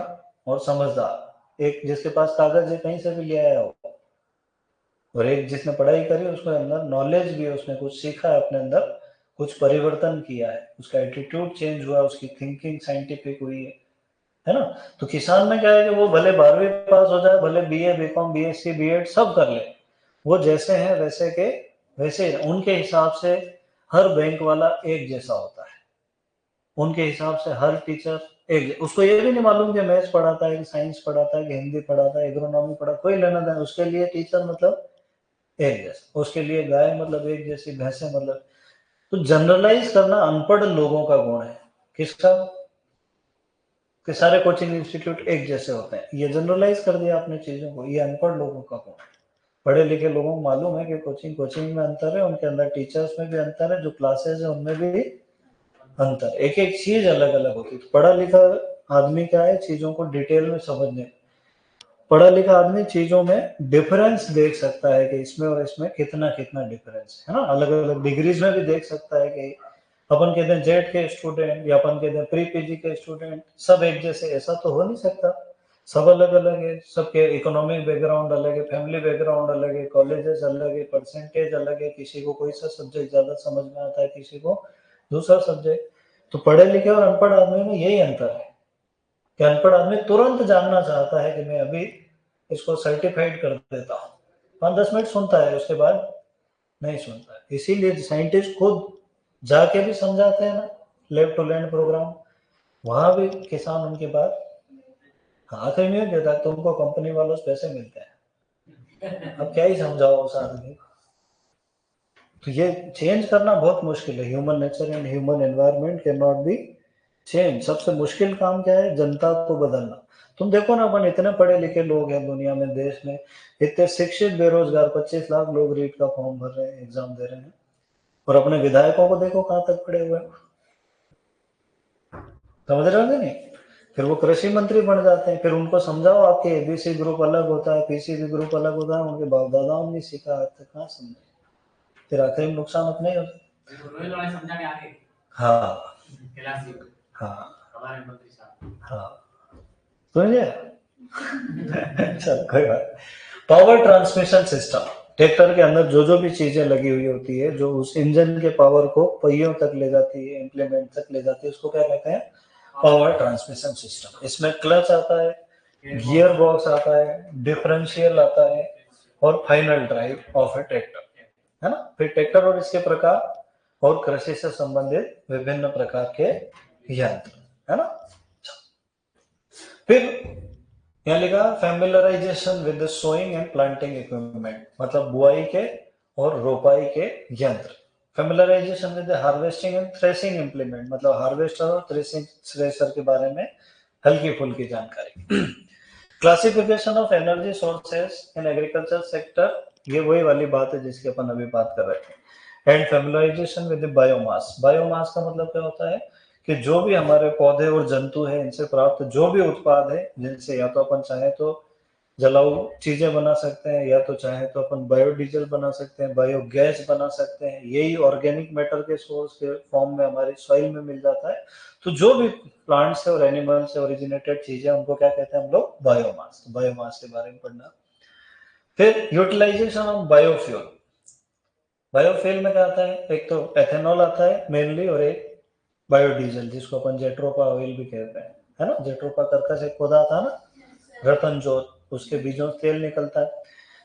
और समझदार। एक जिसके पास कागज है कहीं से भी ले आया हो, और एक जिसने पढ़ाई करी उसके अंदर नॉलेज भी है, उसने कुछ सीखा है, अपने अंदर कुछ परिवर्तन किया है, उसका एटीट्यूड चेंज हुआ, उसकी थिंकिंग साइंटिफिक हुई है ना। तो किसान में क्या है कि वो भले 12वीं पास हो जाए, भले बीए बीकॉम बीएससी बीएड सब कर ले, वो जैसे हैं वैसे के वैसे उनके हिसाब से हर बैंक वाला एक जैसा होता है, उनके हिसाब से हर टीचर एक, उसको ये भी नहीं मालूम कि मैथ्स पढ़ाता है कि साइंस पढ़ाता है कि हिंदी पढ़ाता है एग्रोनॉमी पढ़ा, कोई लेना देना, उसके लिए टीचर मतलब एक जैसा, उसके लिए गाय मतलब एक जैसी, भैंसे मतलब। तो जनरलाइज करना अनपढ़ लोगों का गुण है, किसका, कि सारे कोचिंग इंस्टीट्यूट एक जैसे होते हैं, ये जनरलाइज कर दिया आपने चीजों को, ये अनपढ़ लोगों का गुण है। पढ़े लिखे लोगों को मालूम है कि कोचिंग में अंतर है, उनके अंदर टीचर्स में भी अंतर है, जो क्लासेस है उनमें भी अंतर, एक एक चीज अलग अलग होती है। तो पढ़ा लिखा आदमी क्या है, चीजों को डिटेल में समझने, पढ़ा लिखा आदमी चीजों में डिफरेंस देख सकता है कि इसमें और इसमें कितना कितना डिफरेंस है ना, अलग अलग डिग्रीज में भी देख सकता है कि अपन कहते हैं जेड के स्टूडेंट या अपन कहते हैं प्री पीजी के स्टूडेंट सब एक जैसे, ऐसा तो हो नहीं सकता, सब अलग अलग है, सबके इकोनॉमिक बैकग्राउंड अलग है, फैमिली बैकग्राउंड अलग है, कॉलेजेस अलग है, परसेंटेज अलग है, किसी को कोई सा सब्जेक्ट ज्यादा समझ में आता है, किसी को दूसरा सब्जेक्ट। तो पढ़े लिखे और अनपढ़ आदमी में यही अंतर है कि अनपढ़ आदमी तुरंत जानना चाहता है कि मैं अभी इसको सर्टिफाइड कर देता हूँ, 5-10 मिनट सुनता है, उसके बाद नहीं सुनता है। इसीलिए साइंटिस्ट खुद जाके भी समझाते हैं ना, लैब टू लैंड प्रोग्राम, वहां भी किसान उनके बाद हाथ ही नहीं देता, तुमको कंपनी वालों से पैसे मिलते हैं, अब क्या ही समझाओ उस आदमी को। तो ये चेंज करना बहुत मुश्किल है, human nature and human environment can not be change. सबसे मुश्किल काम क्या है, जनता को बदलना। तुम देखो ना, अपन इतने पढ़े लिखे लोग हैं दुनिया में, देश में इतने शिक्षित बेरोजगार 25 लाख लोग रीट का फॉर्म भर रहे हैं, एग्जाम दे रहे हैं, और अपने विधायकों को देखो कहां तक पड़े हुए हैं, समझ रहे हो नहीं। फिर वो कृषि मंत्री बन जाते हैं, फिर उनको समझाओ आपके एबीसी ग्रुप अलग होता है, पीसीबी ग्रुप अलग होता है, उनके बाप दादाओं ने सीखा, आज तक कहाँ समझे, फिर आखिर में नुकसान अपने ही होता। हाँ हाँ हाँ, समझे। चल कोई बात। पावर ट्रांसमिशन सिस्टम, ट्रैक्टर के अंदर जो जो भी चीजें लगी हुई होती है, जो उस इंजन के पावर को पहियों तक ले जाती है, इंप्लीमेंट तक ले जाती है, उसको क्या कहते हैं, पावर ट्रांसमिशन सिस्टम। इसमें क्लच आता है, गियर बॉक्स आता है, डिफरेंशियल आता है, और final drive of a tractor, है ना। फिर ट्रैक्टर और इसके प्रकार और कृषि से संबंधित विभिन्न प्रकार के यंत्र, है ना। फिर यहाँ लिखा familiarization with the sowing and planting equipment, मतलब बुआई के और रोपाई के यंत्र। Familiarization with the harvesting and threshing implement, मतलब हार्वेस्टर और थ्रेसिंग थ्रेसर के बारे में हल्की फुल्की जानकारी। Classification of energy sources in agriculture sector, ये वही वाली बात है जिसकी अपन अभी बात कर रहे थे। एंड फैमिलराइजेशन विद बायोमास, बायोमास का मतलब क्या होता है कि जो भी हमारे पौधे और जंतु है इनसे प्राप्त जो भी उत्पाद है, जिनसे या तो अपन चाहे तो जलाऊ चीजें बना सकते हैं, या तो चाहे तो अपन बायोडीजल बना सकते हैं, बायोगैस बना सकते हैं, यही ऑर्गेनिक मैटर के सोर्स के फॉर्म में हमारी सॉइल में मिल जाता है। तो जो भी प्लांट से और एनिमल से ओरिजिनेटेड चीजें, उनको क्या कहते हैं हम लोग, बायोमास। बायोमास के बारे में पढ़ना। फिर यूटिलाइजेशन ऑफ बायोफ्यूल, बायोफ्यूल में क्या आता है, एक तो एथेनॉल आता है मेनली, और एक बायोडीजल जिसको अपन जेट्रोपा ऑयल भी कहते हैं, है ना। जेट्रोपा कर्कश एक पौधा था ना, रतन जोत, उसके बीजों से तेल निकलता है।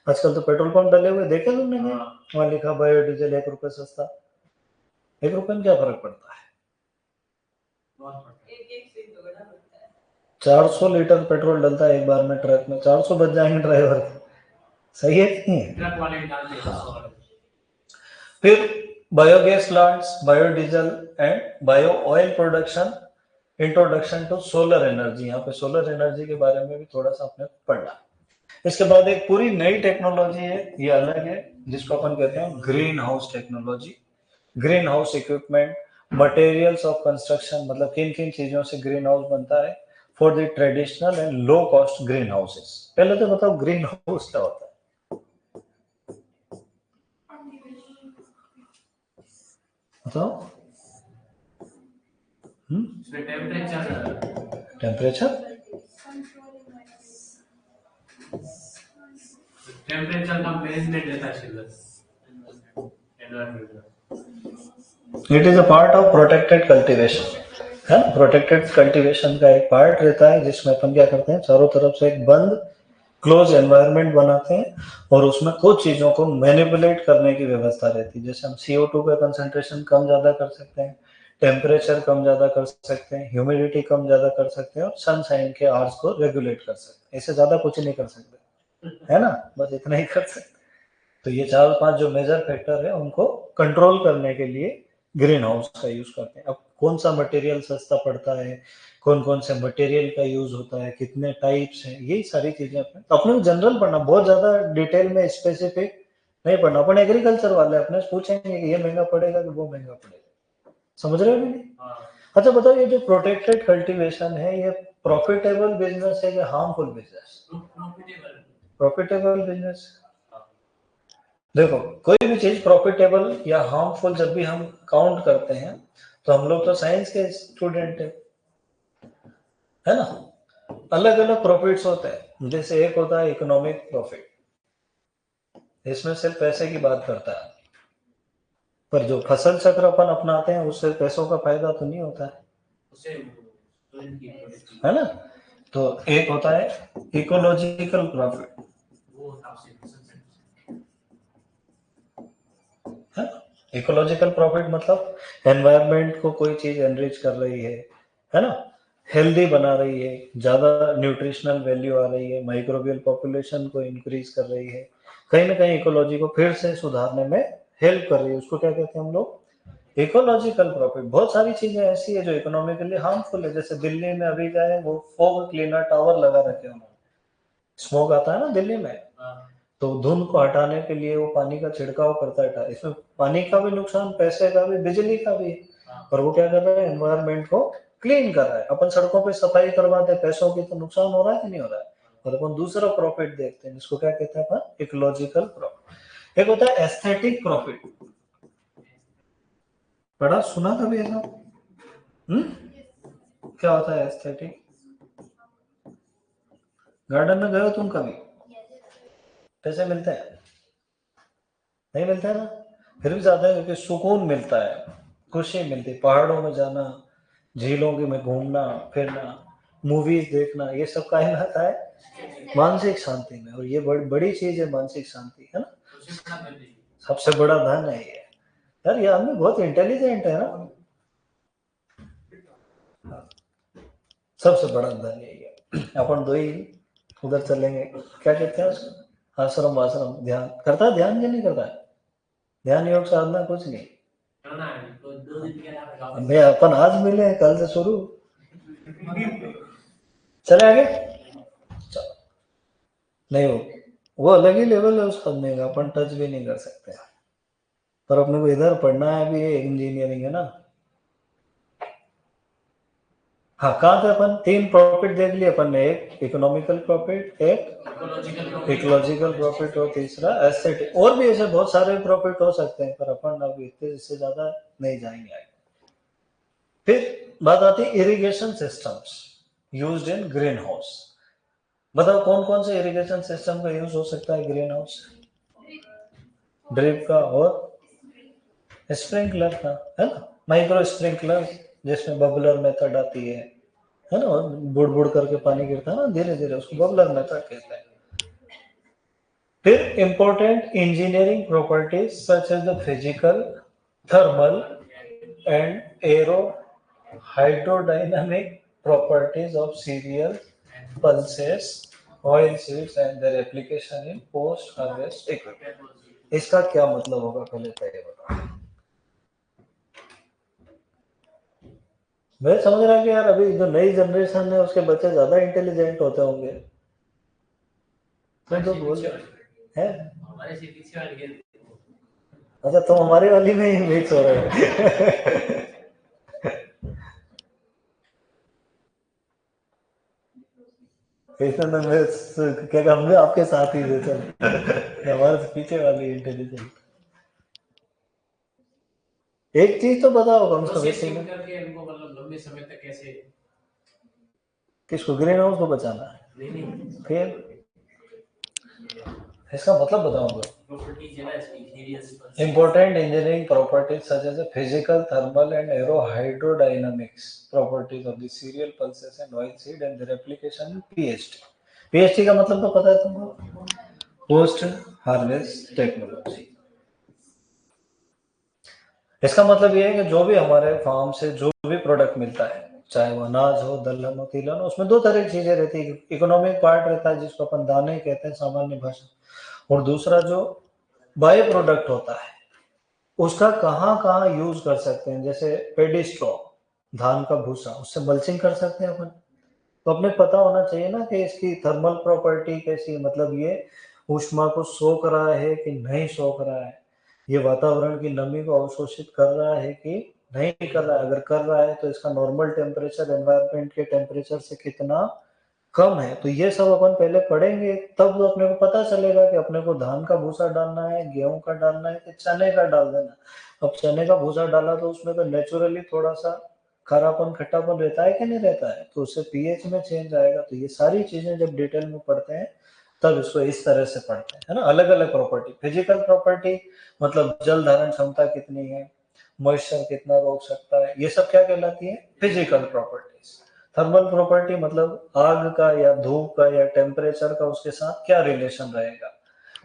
आजकल तो पेट्रोल पंप डले हुए देखे तुमने, वहां लिखा बायोडीजल 1 रुपए सस्ता। 1 रुपए में क्या फर्क पड़ता है, 400 लीटर पेट्रोल डलता है एक बार में ट्रक में, 400 बच जाएंगे ड्राइवर के, सही है कि नहीं। हाँ। फिर biogas plants, biodiesel and bio oil production, introduction to solar energy, यहाँ पे सोलर एनर्जी के बारे में भी थोड़ा सा आपने पढ़ना। इसके बाद एक पूरी नई टेक्नोलॉजी है, ये अलग है, जिसको अपन कहते हैं green house technology. Green house equipment, materials of construction, मतलब किन किन चीजों से ग्रीन हाउस बनता है, for the traditional and low cost green houses. पहले तो बताओ ग्रीन हाउस क्या होता है? बताओ। टेम्परेचर का मैनेजमेंट रहता है it is a part of protected cultivation है। प्रोटेक्टेड कल्टीवेशन का एक पार्ट रहता है जिसमें अपन क्या करते हैं, चारों तरफ से एक बंद क्लोज एनवायरनमेंट बनाते हैं और उसमें कुछ चीजों को मैनिपुलेट करने की व्यवस्था रहती है। जैसे हम CO2 का कंसंट्रेशन कम ज्यादा कर सकते हैं, टेम्परेचर कम ज्यादा कर सकते हैं, ह्यूमिडिटी कम ज्यादा कर सकते हैं और सनशाइन के आवर्स को रेगुलेट कर सकते हैं। इससे ज्यादा कुछ नहीं कर सकते, है ना, बस इतना ही कर सकते। तो ये 4-5 जो मेजर फैक्टर है उनको कंट्रोल करने के लिए ग्रीन हाउस का यूज करते हैं। अब कौन सा मटेरियल सस्ता पड़ता है, कौन कौन से मटेरियल का यूज होता है, कितने टाइप्स हैं, यही सारी चीजें अपने को जनरल पढ़ना, बहुत ज्यादा डिटेल में स्पेसिफिक नहीं पढ़ना। अपन एग्रीकल्चर वाले अपने से पूछेंगे कि ये महंगा पड़ेगा कि वो महंगा पड़ेगा, समझ रहे हो नहीं? अच्छा बताओ, ये जो प्रोटेक्टेड कल्टीवेशन है ये प्रॉफिटेबल बिजनेस है या हार्मफुल बिजनेस? Profitable business. देखो, कोई भी चीज प्रॉफिटेबल या हार्मफुल जब भी हम काउंट करते हैं तो हम लोग तो साइंस के स्टूडेंट है ना। अलग अलग प्रॉफिट्स होते हैं। जैसे एक होता है इकोनॉमिक प्रॉफिट, इसमें सिर्फ पैसे की बात करता है, पर जो फसल चक्र अपन अपनाते हैं उससे पैसों का फायदा तो नहीं होता है ना। तो एक होता है इकोलॉजिकल प्रॉफिट, है ना। इकोलॉजिकल प्रॉफिट मतलब एनवायरनमेंट को कोई चीज एनरिच कर रही है ना, हेल्दी बना रही है, ज्यादा न्यूट्रिशनल वैल्यू आ रही है, माइक्रोबियल पॉपुलेशन को इंक्रीज कर रही है, कहीं ना कहीं इकोलॉजी को फिर से सुधारने में हेल्प कर रही है, उसको क्या कहते हैं हम लोग, इकोलॉजिकल प्रॉफिट। बहुत सारी चीजें ऐसी है जो इकोनॉमिकली हार्मफुल है। जैसे दिल्ली में अभी क्या है, वो फॉग क्लीनर टावर लगा रखे हैं उन्होंने, स्मोक आता है ना दिल्ली में, तो धुंध को हटाने के लिए वो पानी का छिड़काव करता है। इसमें पानी का भी नुकसान, पैसे का भी, बिजली का भी, और वो क्या कर रहा है, एनवायरनमेंट को क्लीन कर रहा है। अपन सड़कों पे सफाई करवाते हैं, पैसों की तो नुकसान हो रहा है कि नहीं हो रहा है, और अपन दूसरा प्रॉफिट देखते हैं जिसको क्या कहते हैं अपन, इकोलॉजिकल प्रॉफिट। एक होता है एस्थेटिक प्रॉफिट, बड़ा सुना कभी ऐसा? क्या होता है एस्थेटिक? गार्डन में गए हो तुम कभी? पैसे मिलते हैं? नहीं मिलता है ना, फिर भी जाते हैं क्योंकि सुकून मिलता है, खुशी मिलती है। पहाड़ों में जाना, झीलों के में घूमना फिरना, मूवीज देखना, ये सब काहे में आता है, मानसिक शांति में। और ये बड़ी चीज है मानसिक शांति, है ना, सबसे बड़ा धन है ये। यार ये आदमी बहुत इंटेलिजेंट है ना, सबसे बड़ा धन है ये। अपन दो ही उधर चलेंगे, क्या कहते हैं उसको, आश्रम आश्रम, ध्यान करता है, ध्यान नहीं करता है, ध्यान योग साधना कुछ नहीं। मैं अपन आज मिले हैं, कल से शुरू, चले आगे। नहीं वो अलग ही लेवल है उस पढ़ने का, अपन टच भी नहीं कर सकते। पर अपने को इधर पढ़ना है भी, इंजीनियरिंग है ना। हाँ, कहाँ थे अपन, 3 प्रॉफिट देख लिए अपन ने, एक इकोनॉमिकल प्रॉफिट, एक इकोलॉजिकल प्रॉफिट और तीसरा एस्थेटिक। और भी ऐसे बहुत सारे प्रॉफिट हो सकते हैं, पर अपन अब इससे ज्यादा नहीं जाएंगे आगे। फिर बात आती है irrigation systems used in green house. बताओ कौन कौन से इरिगेशन सिस्टम का यूज हो सकता है ग्रीन हाउस? ड्रिप का और स्प्रिंकलर का, है ना, माइक्रो स्प्रिंकलर जिसमें बबलर मेथड आती है ना, और बुड़ बुड़ करके पानी गिरता है ना धीरे धीरे, उसको बबलर मेथड कहते हैं। फिर important engineering properties such as the physical, thermal and aero hydrodynamic properties of cereal pulses, oil seeds and their application in post harvest equipment। इसका क्या मतलब होगा पहले तो ये बताओ। मैं समझ रहा कि यार अभी जो नई जनरेशन है उसके बच्चे ज्यादा इंटेलिजेंट होते होंगे, तुम तो बोल रहे हैं। अच्छा, तुम हमारी वाली में ही मिक्स हो रहे हो। इतना मैं क्या हम भी आपके साथ ही थे, चल हमारे से पीछे वाली इंटेलिजेंट। एक चीज तो बताओ कम से कम इसी प्रोसेसिंग में, करके इनको मतलब लंबे समय तक कैसे। किसको, ग्रीन हाउस को बचाना है? नहीं नहीं, फिर इसका मतलब बताऊंगा। प्रॉपर्टीज है ना इसकी, various Important engineering properties such as the physical, thermal, and aerodynamics properties of the serial pulses and oil seed and their application in PHT. PHT का मतलब तो पता है तुमको, पोस्ट हार्वेस्ट टेक्नोलॉजी। इसका मतलब ये है कि जो भी हमारे फार्म से जो भी प्रोडक्ट मिलता है, चाहे वो अनाज हो, दलहन हो, तिलहन हो, उसमें दो तरह की चीजें रहती है। इकोनॉमिक पार्ट रहता है जिसको अपन दाने कहते हैं सामान्य भाषा, और दूसरा जो बाय प्रोडक्ट होता है उसका कहाँ कहाँ यूज कर सकते हैं। जैसे पेडी स्ट्रॉ, धान का भूसा, उससे मल्चिंग कर सकते हैं अपन। तो अपने पता होना चाहिए ना कि इसकी थर्मल प्रॉपर्टी कैसी है, मतलब ये ऊष्मा को सोख रहा है कि नहीं सोख रहा है, ये वातावरण की नमी को अवशोषित कर रहा है कि नहीं कर रहा है। अगर कर रहा है तो इसका नॉर्मल टेम्परेचर एनवायरनमेंट के टेम्परेचर से कितना कम है। तो ये सब अपन पहले पढ़ेंगे, तब तो अपने को पता चलेगा कि अपने को धान का भूसा डालना है, गेहूं का डालना है, कि चने का डाल देना। अब चने का भूसा डाला तो उसमें तो नेचुरली थोड़ा सा खारापन खट्टापन रहता है कि नहीं रहता है, तो उससे पीएच में चेंज आएगा। तो ये सारी चीजें जब डिटेल में पढ़ते हैं तब इसको इस तरह से पढ़ते हैं, है ना। अलग अलग प्रॉपर्टी, फिजिकल प्रॉपर्टी मतलब जल धारण क्षमता कितनी है, मॉइस्चर कितना रोक सकता है, ये सब क्या कहलाती है, फिजिकल प्रॉपर्टीज। थर्मल प्रॉपर्टी मतलब आग का या धूप का या टेम्परेचर का उसके साथ क्या रिलेशन रहेगा।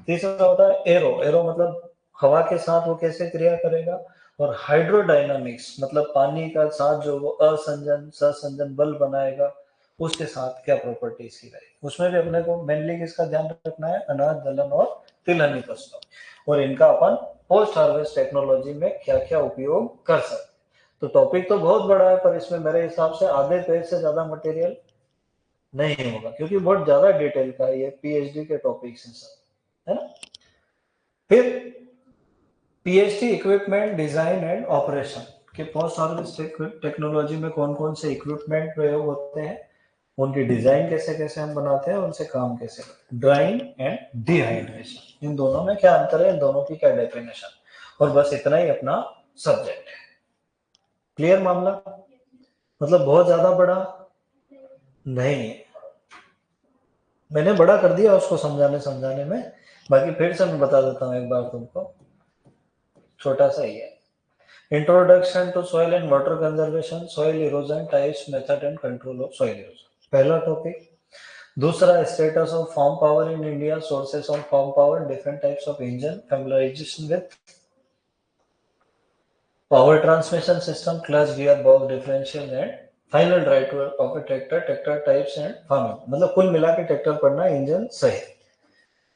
तीसरा होता है एरो, एरो मतलब हवा के साथ वो कैसे क्रिया करेगा। और हाइड्रोडायनामिक्स मतलब पानी का साथ जो वो असंजन ससंजन बल बनाएगा, उसके साथ क्या प्रॉपर्टी इसकी रहेगी। उसमें भी अपने को मेनली किसका ध्यान रखना है, अनाज, दलहन और तिलहनी फसलों, और इनका अपन पोस्ट हार्वेस्ट टेक्नोलॉजी में क्या क्या उपयोग कर सकते हैं। तो टॉपिक तो बहुत बड़ा है, पर इसमें मेरे हिसाब से आधे पेज से ज्यादा मटेरियल नहीं होगा, क्योंकि बहुत ज्यादा डिटेल का है, ये पीएचडी के टॉपिक्स हैं सब, है ना। फिर PhD equipment design and operation के पोस्ट हार्वेस्ट टेक्नोलॉजी में कौन कौन से इक्विपमेंट प्रयोग होते हैं, उनकी डिजाइन कैसे कैसे हम बनाते हैं, उनसे काम कैसे करते हैं। ड्राइंग एंड डिहाइड्रेशन, इन दोनों में क्या अंतर है, इन दोनों की क्या डेफिनेशन, और बस इतना ही अपना सब्जेक्ट है। क्लियर मामला, मतलब बहुत ज्यादा बड़ा नहीं, मैंने बड़ा कर दिया उसको समझाने समझाने में। बाकी फिर से मैं बता देता हूँ एक बार तुमको, छोटा सा ही है। Introduction to soil and water conservation, soil erosion types, method and control of soil erosion, पहला टॉपिक। दूसरा status of farm power in India, sources of farm power, different types of engine, familiarization with power transmission system, clutch, gear box, differential and final drive of a tractor, tractor types and farming, मतलब कुल मिला के tractor पढ़ना engine सहित।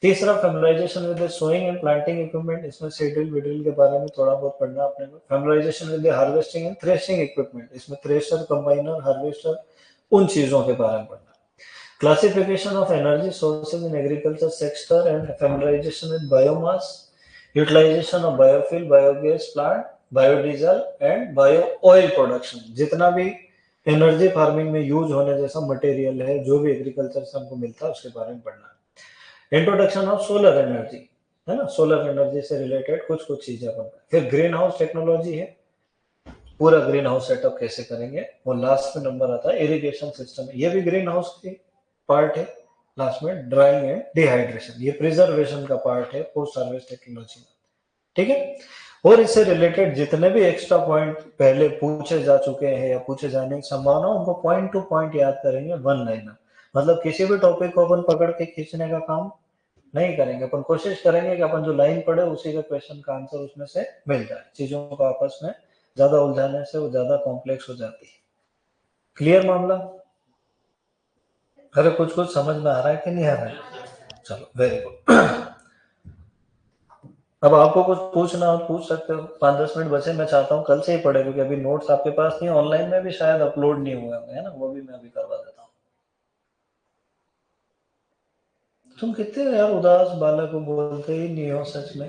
तीसरा familiarization with sowing and planting equipment, इसमें सीडल विडल के बारे में थोड़ा बहुत पढ़ना अपने को। Familiarization with harvesting and threshing equipment, इसमें थ्रेशर, कंबाइनर, हार्वेस्टर, उन चीजों के बारे में पढ़ना। Classification of energy sources in agriculture sector and familiarization with biomass, utilization of biofuel, biogas plant, biodiesel and bio oil production, जितना भी एनर्जी फार्मिंग में यूज होने जैसा मटेरियल है, जो भी एग्रीकल्चर से हमको मिलता है, उसके बारे में पढ़ना। इंट्रोडक्शन ऑफ सोलर एनर्जी, है ना, सोलर एनर्जी से रिलेटेड कुछ कुछ चीजें अपन। फिर ग्रीन हाउस टेक्नोलॉजी है, पूरा ग्रीन हाउस सेटअप कैसे करेंगे। और लास्ट में नंबर आता है इरिगेशन सिस्टम, ये भी ग्रीन हाउस की पार्ट है। लास्ट में ड्राइंग एंड डिहाइड्रेशन, ये प्रिजर्वेशन का पार्ट है पोस्ट हार्वेस्ट टेक्नोलॉजी में, ठीक है। और इससे रिलेटेड जितने भी एक्स्ट्रा पॉइंट पहले पूछे जा चुके हैं या पूछे जाने की संभावना, उनको पॉइंट टू पॉइंट याद करेंगे, वन लाइनर। मतलब किसी भी टॉपिक को अपन पकड़ के खींचने का काम नहीं करेंगे, अपन कोशिश करेंगे कि अपन जो लाइन पढ़े उसी का क्वेश्चन का आंसर उसमें से मिल जाए। चीजों को आपस में ज्यादा उलझाने से वो ज्यादा कॉम्प्लेक्स हो जाती है। क्लियर मामला, अरे कुछ कुछ समझ में आ रहा है कि नहीं आ रहा है, चलो वेरी गुड। अब आपको कुछ पूछना हो पूछ सकते हो, 5-10 मिनट बचे, मैं चाहता हूँ कल से ही पढ़े, क्योंकि अभी नोट्स आपके पास नहीं, ऑनलाइन में भी शायद अपलोड नहीं हुए होंगे, है ना, वो भी मैं अभी करवा देता हूँ। तुम कितने यार उदास बालक को, बोलते ही नहीं हो सच में।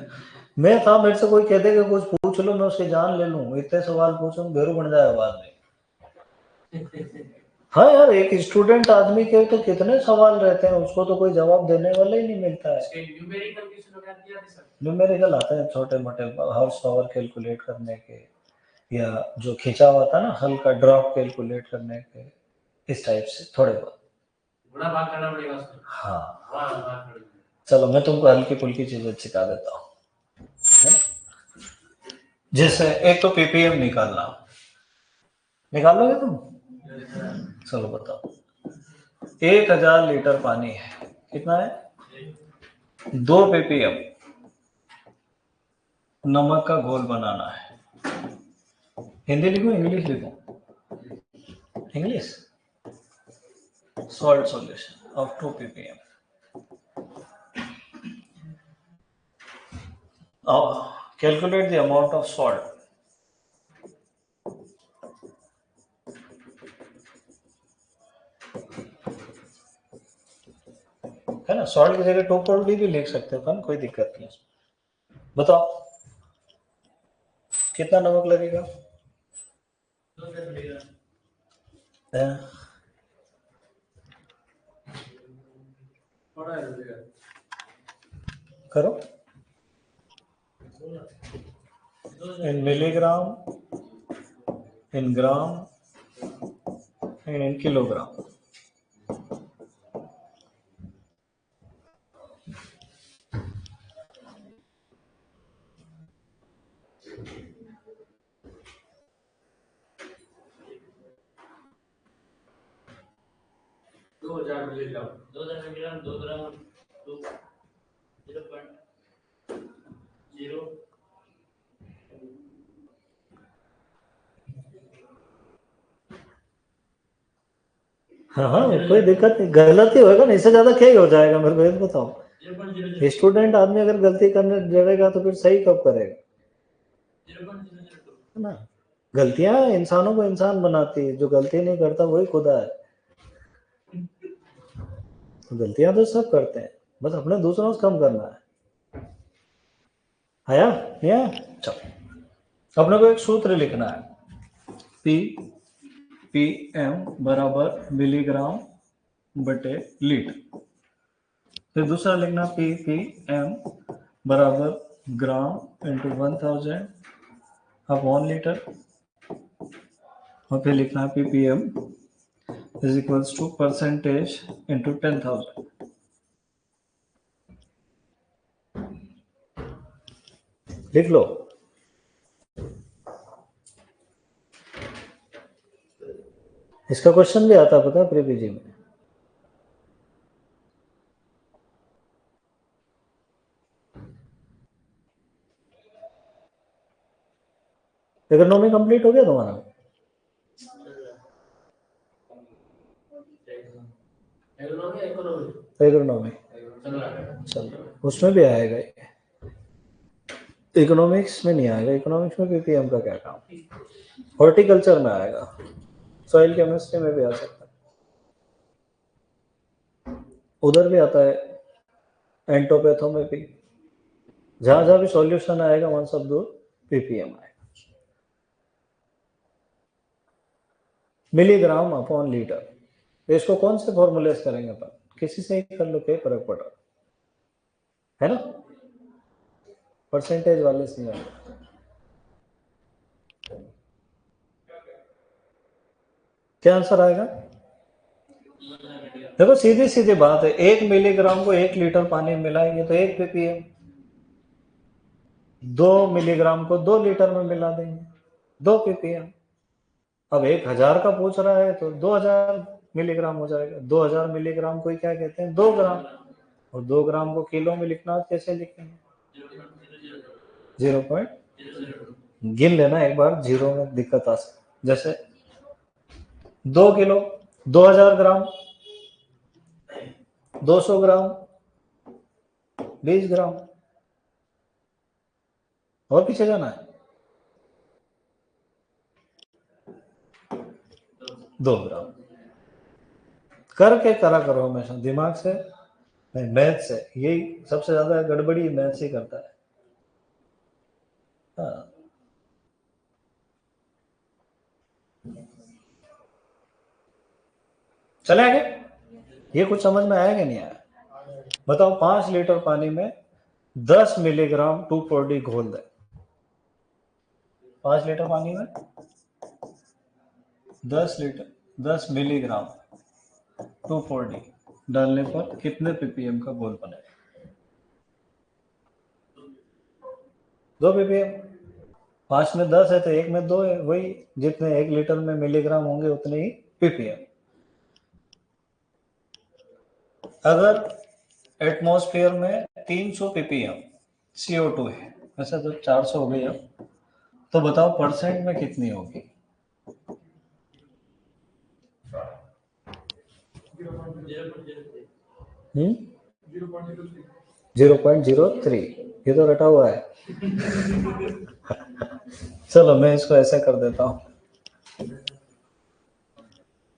मैं था, मेरे से कोई कहते कि कुछ पूछ लो, मैं उसकी जान ले लूं, इतने सवाल पूछूं भेरू बन जाए बाद में। हाँ यार, एक स्टूडेंट आदमी के तो कितने सवाल रहते हैं, उसको तो कोई जवाब देने वाला ही नहीं मिलता है। इसके न्यूमेरिकल क्वेश्चन वगैरह दिया थे सर? न्यूमेरिकल आते हैं छोटे मोटे, हाउस पावर कैलकुलेट करने के, या जो खींचा हुआ था ना हल्का ड्रॉप कैलकुलेट करने के, इस टाइप से थोड़े बहुत। गुणा भाग करना पड़ेगा उसमें। हाँ हाँ। चलो मैं तुमको हल्की फुल्की चीजें सिखा देता हूँ, है ना। जैसे एक तो पीपीएम निकालना, निकालोगे तुम? चलो बताओ, 1000 लीटर पानी है, कितना है? 2 पीपीएम नमक का घोल बनाना है। हिंदी लिखो इंग्लिश लिखो? English. Salt solution of 2 ppm. Calculate the amount of salt. है ना, सॉल्ट की जगह 2 भी लिख सकते हो, कोई दिक्कत नहीं। बताओ कितना नमक लगेगा? करो, in milligram, in gram, and in kilogram. दो हजार मिलीग्राम 2 ग्राम 0.0। हाँ हाँ कोई दिक्कत नहीं, गलती होएगा ना, इससे ज्यादा क्या ही हो जाएगा, मेरे को ये बताओ। स्टूडेंट आदमी अगर गलती करने जड़ेगा तो फिर सही कब करेगा, है ना। गलतियां इंसानों को इंसान बनाती है, जो गलती नहीं करता वही खुदा है। तो गलतियां तो सब करते हैं, बस अपने दूसरों से कम करना है। आया नहीं आया? चलो अपने को एक सूत्र लिखना है, पी पी एम बराबर मिलीग्राम बटे लीटर। फिर दूसरा लिखना पी पी एम बराबर ग्राम इंटू 1000 अपॉन लीटर। और फिर लिखना P P M is equals to percentage into 10,000। लिख लो। इसका क्वेश्चन भी आता पता है प्रीपी जी में। इकोनॉमी कंप्लीट हो गया तुम्हारा? इकोनॉमी चल, उसमें भी आएगा, इकोनॉमिक्स में नहीं आएगा। इकोनॉमिक्स में पीपीएम का क्या काम, हॉर्टिकल्चर में आएगा, सॉइल केमिस्ट्री में भी आ सकता है, उधर भी आता है, एंटोपैथो में भी। जहां जहां भी सॉल्यूशन आएगा वहां सब दो पीपीएम आएगा। मिलीग्राम अपॉन लीटर, तो इसको कौन से फॉर्मूले से करेंगे अपन? किसी से ही कर लो, क्या फर्क पड़ रहा है ना, परसेंटेज वाले से नहीं आएगा। क्या आंसर आएगा? देखो सीधी सीधी बात है, 1 मिलीग्राम को 1 लीटर पानी में मिलाएंगे तो 1 पीपीएम, 2 मिलीग्राम को 2 लीटर में मिला देंगे 2 पीपीएम। अब 1000 का पूछ रहा है तो 2000 मिलीग्राम हो जाएगा। 2000 मिलीग्राम को क्या कहते हैं? 2 ग्राम। और 2 ग्राम को किलो में लिखना कैसे लिखेंगे? 0. गिन लेना एक बार, जीरो में दिक्कत आ सकती। जैसे 2 किलो, 2000 ग्राम, 200 ग्राम, 20 ग्राम। और पीछे जाना है? 2 ग्राम। करके करा करो हमेशा, दिमाग से नहीं, मैथ से। यही सबसे ज्यादा गड़बड़ी मैथ से करता है। हाँ। चले आगे? ये कुछ समझ में आया कि नहीं आया? बताओ 5 लीटर पानी में 10 मिलीग्राम 2,4-D घोल दें। 5 लीटर पानी में 10 मिलीग्राम 2,4-D डालने पर कितने ppm का घोल बनेगा? 2 ppm। 5 में 10 है तो 1 में 2 है, वही जितने 1 लीटर में मिलीग्राम होंगे उतने ही ppm। अगर एटमॉस्फेयर में 300 ppm CO2 है, वैसे तो 400 हो गई अब, तो बताओ परसेंट में कितनी होगी? 0.03। ये तो रटा हुआ है। चलो मैं इसको ऐसा कर देता हूं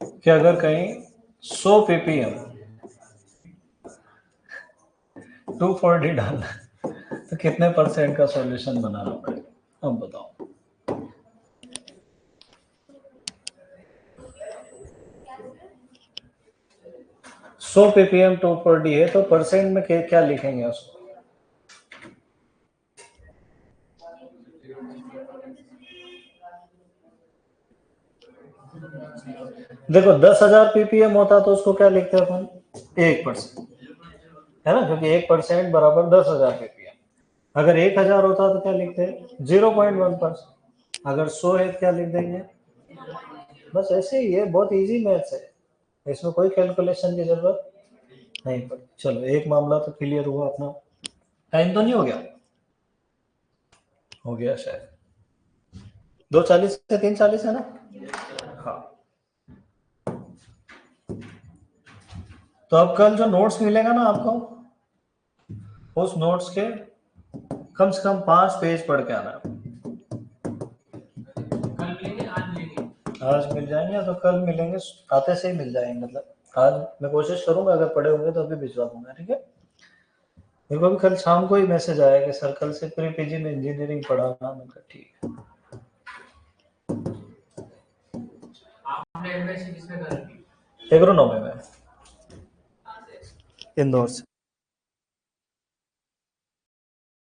कि अगर कहीं 100 ppm 2,4-D डालना तो कितने परसेंट का सॉल्यूशन बनाना पड़ेगा? अब बताओ। सौ ppm 2,4-D है तो परसेंट में क्या लिखेंगे उसको? देखो 10,000 ppm होता तो उसको क्या लिखते हैं अपन? 1%, है ना, क्योंकि 1% बराबर 10,000 ppm। अगर 1,000 होता तो क्या लिखते हैं? 0.1%। अगर 100 है तो क्या लिख देंगे? बस ऐसे ही है, बहुत इजी मैथ्स है, इसमें कोई कैलकुलेशन की जरूरत नहीं पड़ती। चलो एक मामला तो क्लियर हुआ अपना। टाइम तो नहीं हो गया? हो गया शायद। 2:40 से 3:40 है ना? हाँ। तो अब कल जो नोट्स मिलेगा ना आपको, उस नोट्स के कम से कम 5 पेज पढ़ के आना। कल मिलेंगे, आज मिलेंगे? आज मिल जाएंगे तो कल मिलेंगे, आते से ही मिल जाएंगे। मतलब आज मैं कोशिश करूंगा, अगर पढ़े होंगे तो अभी भिजवा दूंगा, ठीक है? मेरे को भी कल शाम को ही मैसेज आया कि सर कल से प्री पीजी में इंजीनियरिंग पढ़ाना। मैंने कहा ठीक है। आपने एमएससी किसमें कर रखी? एग्रोनॉमी में, इंदौर से।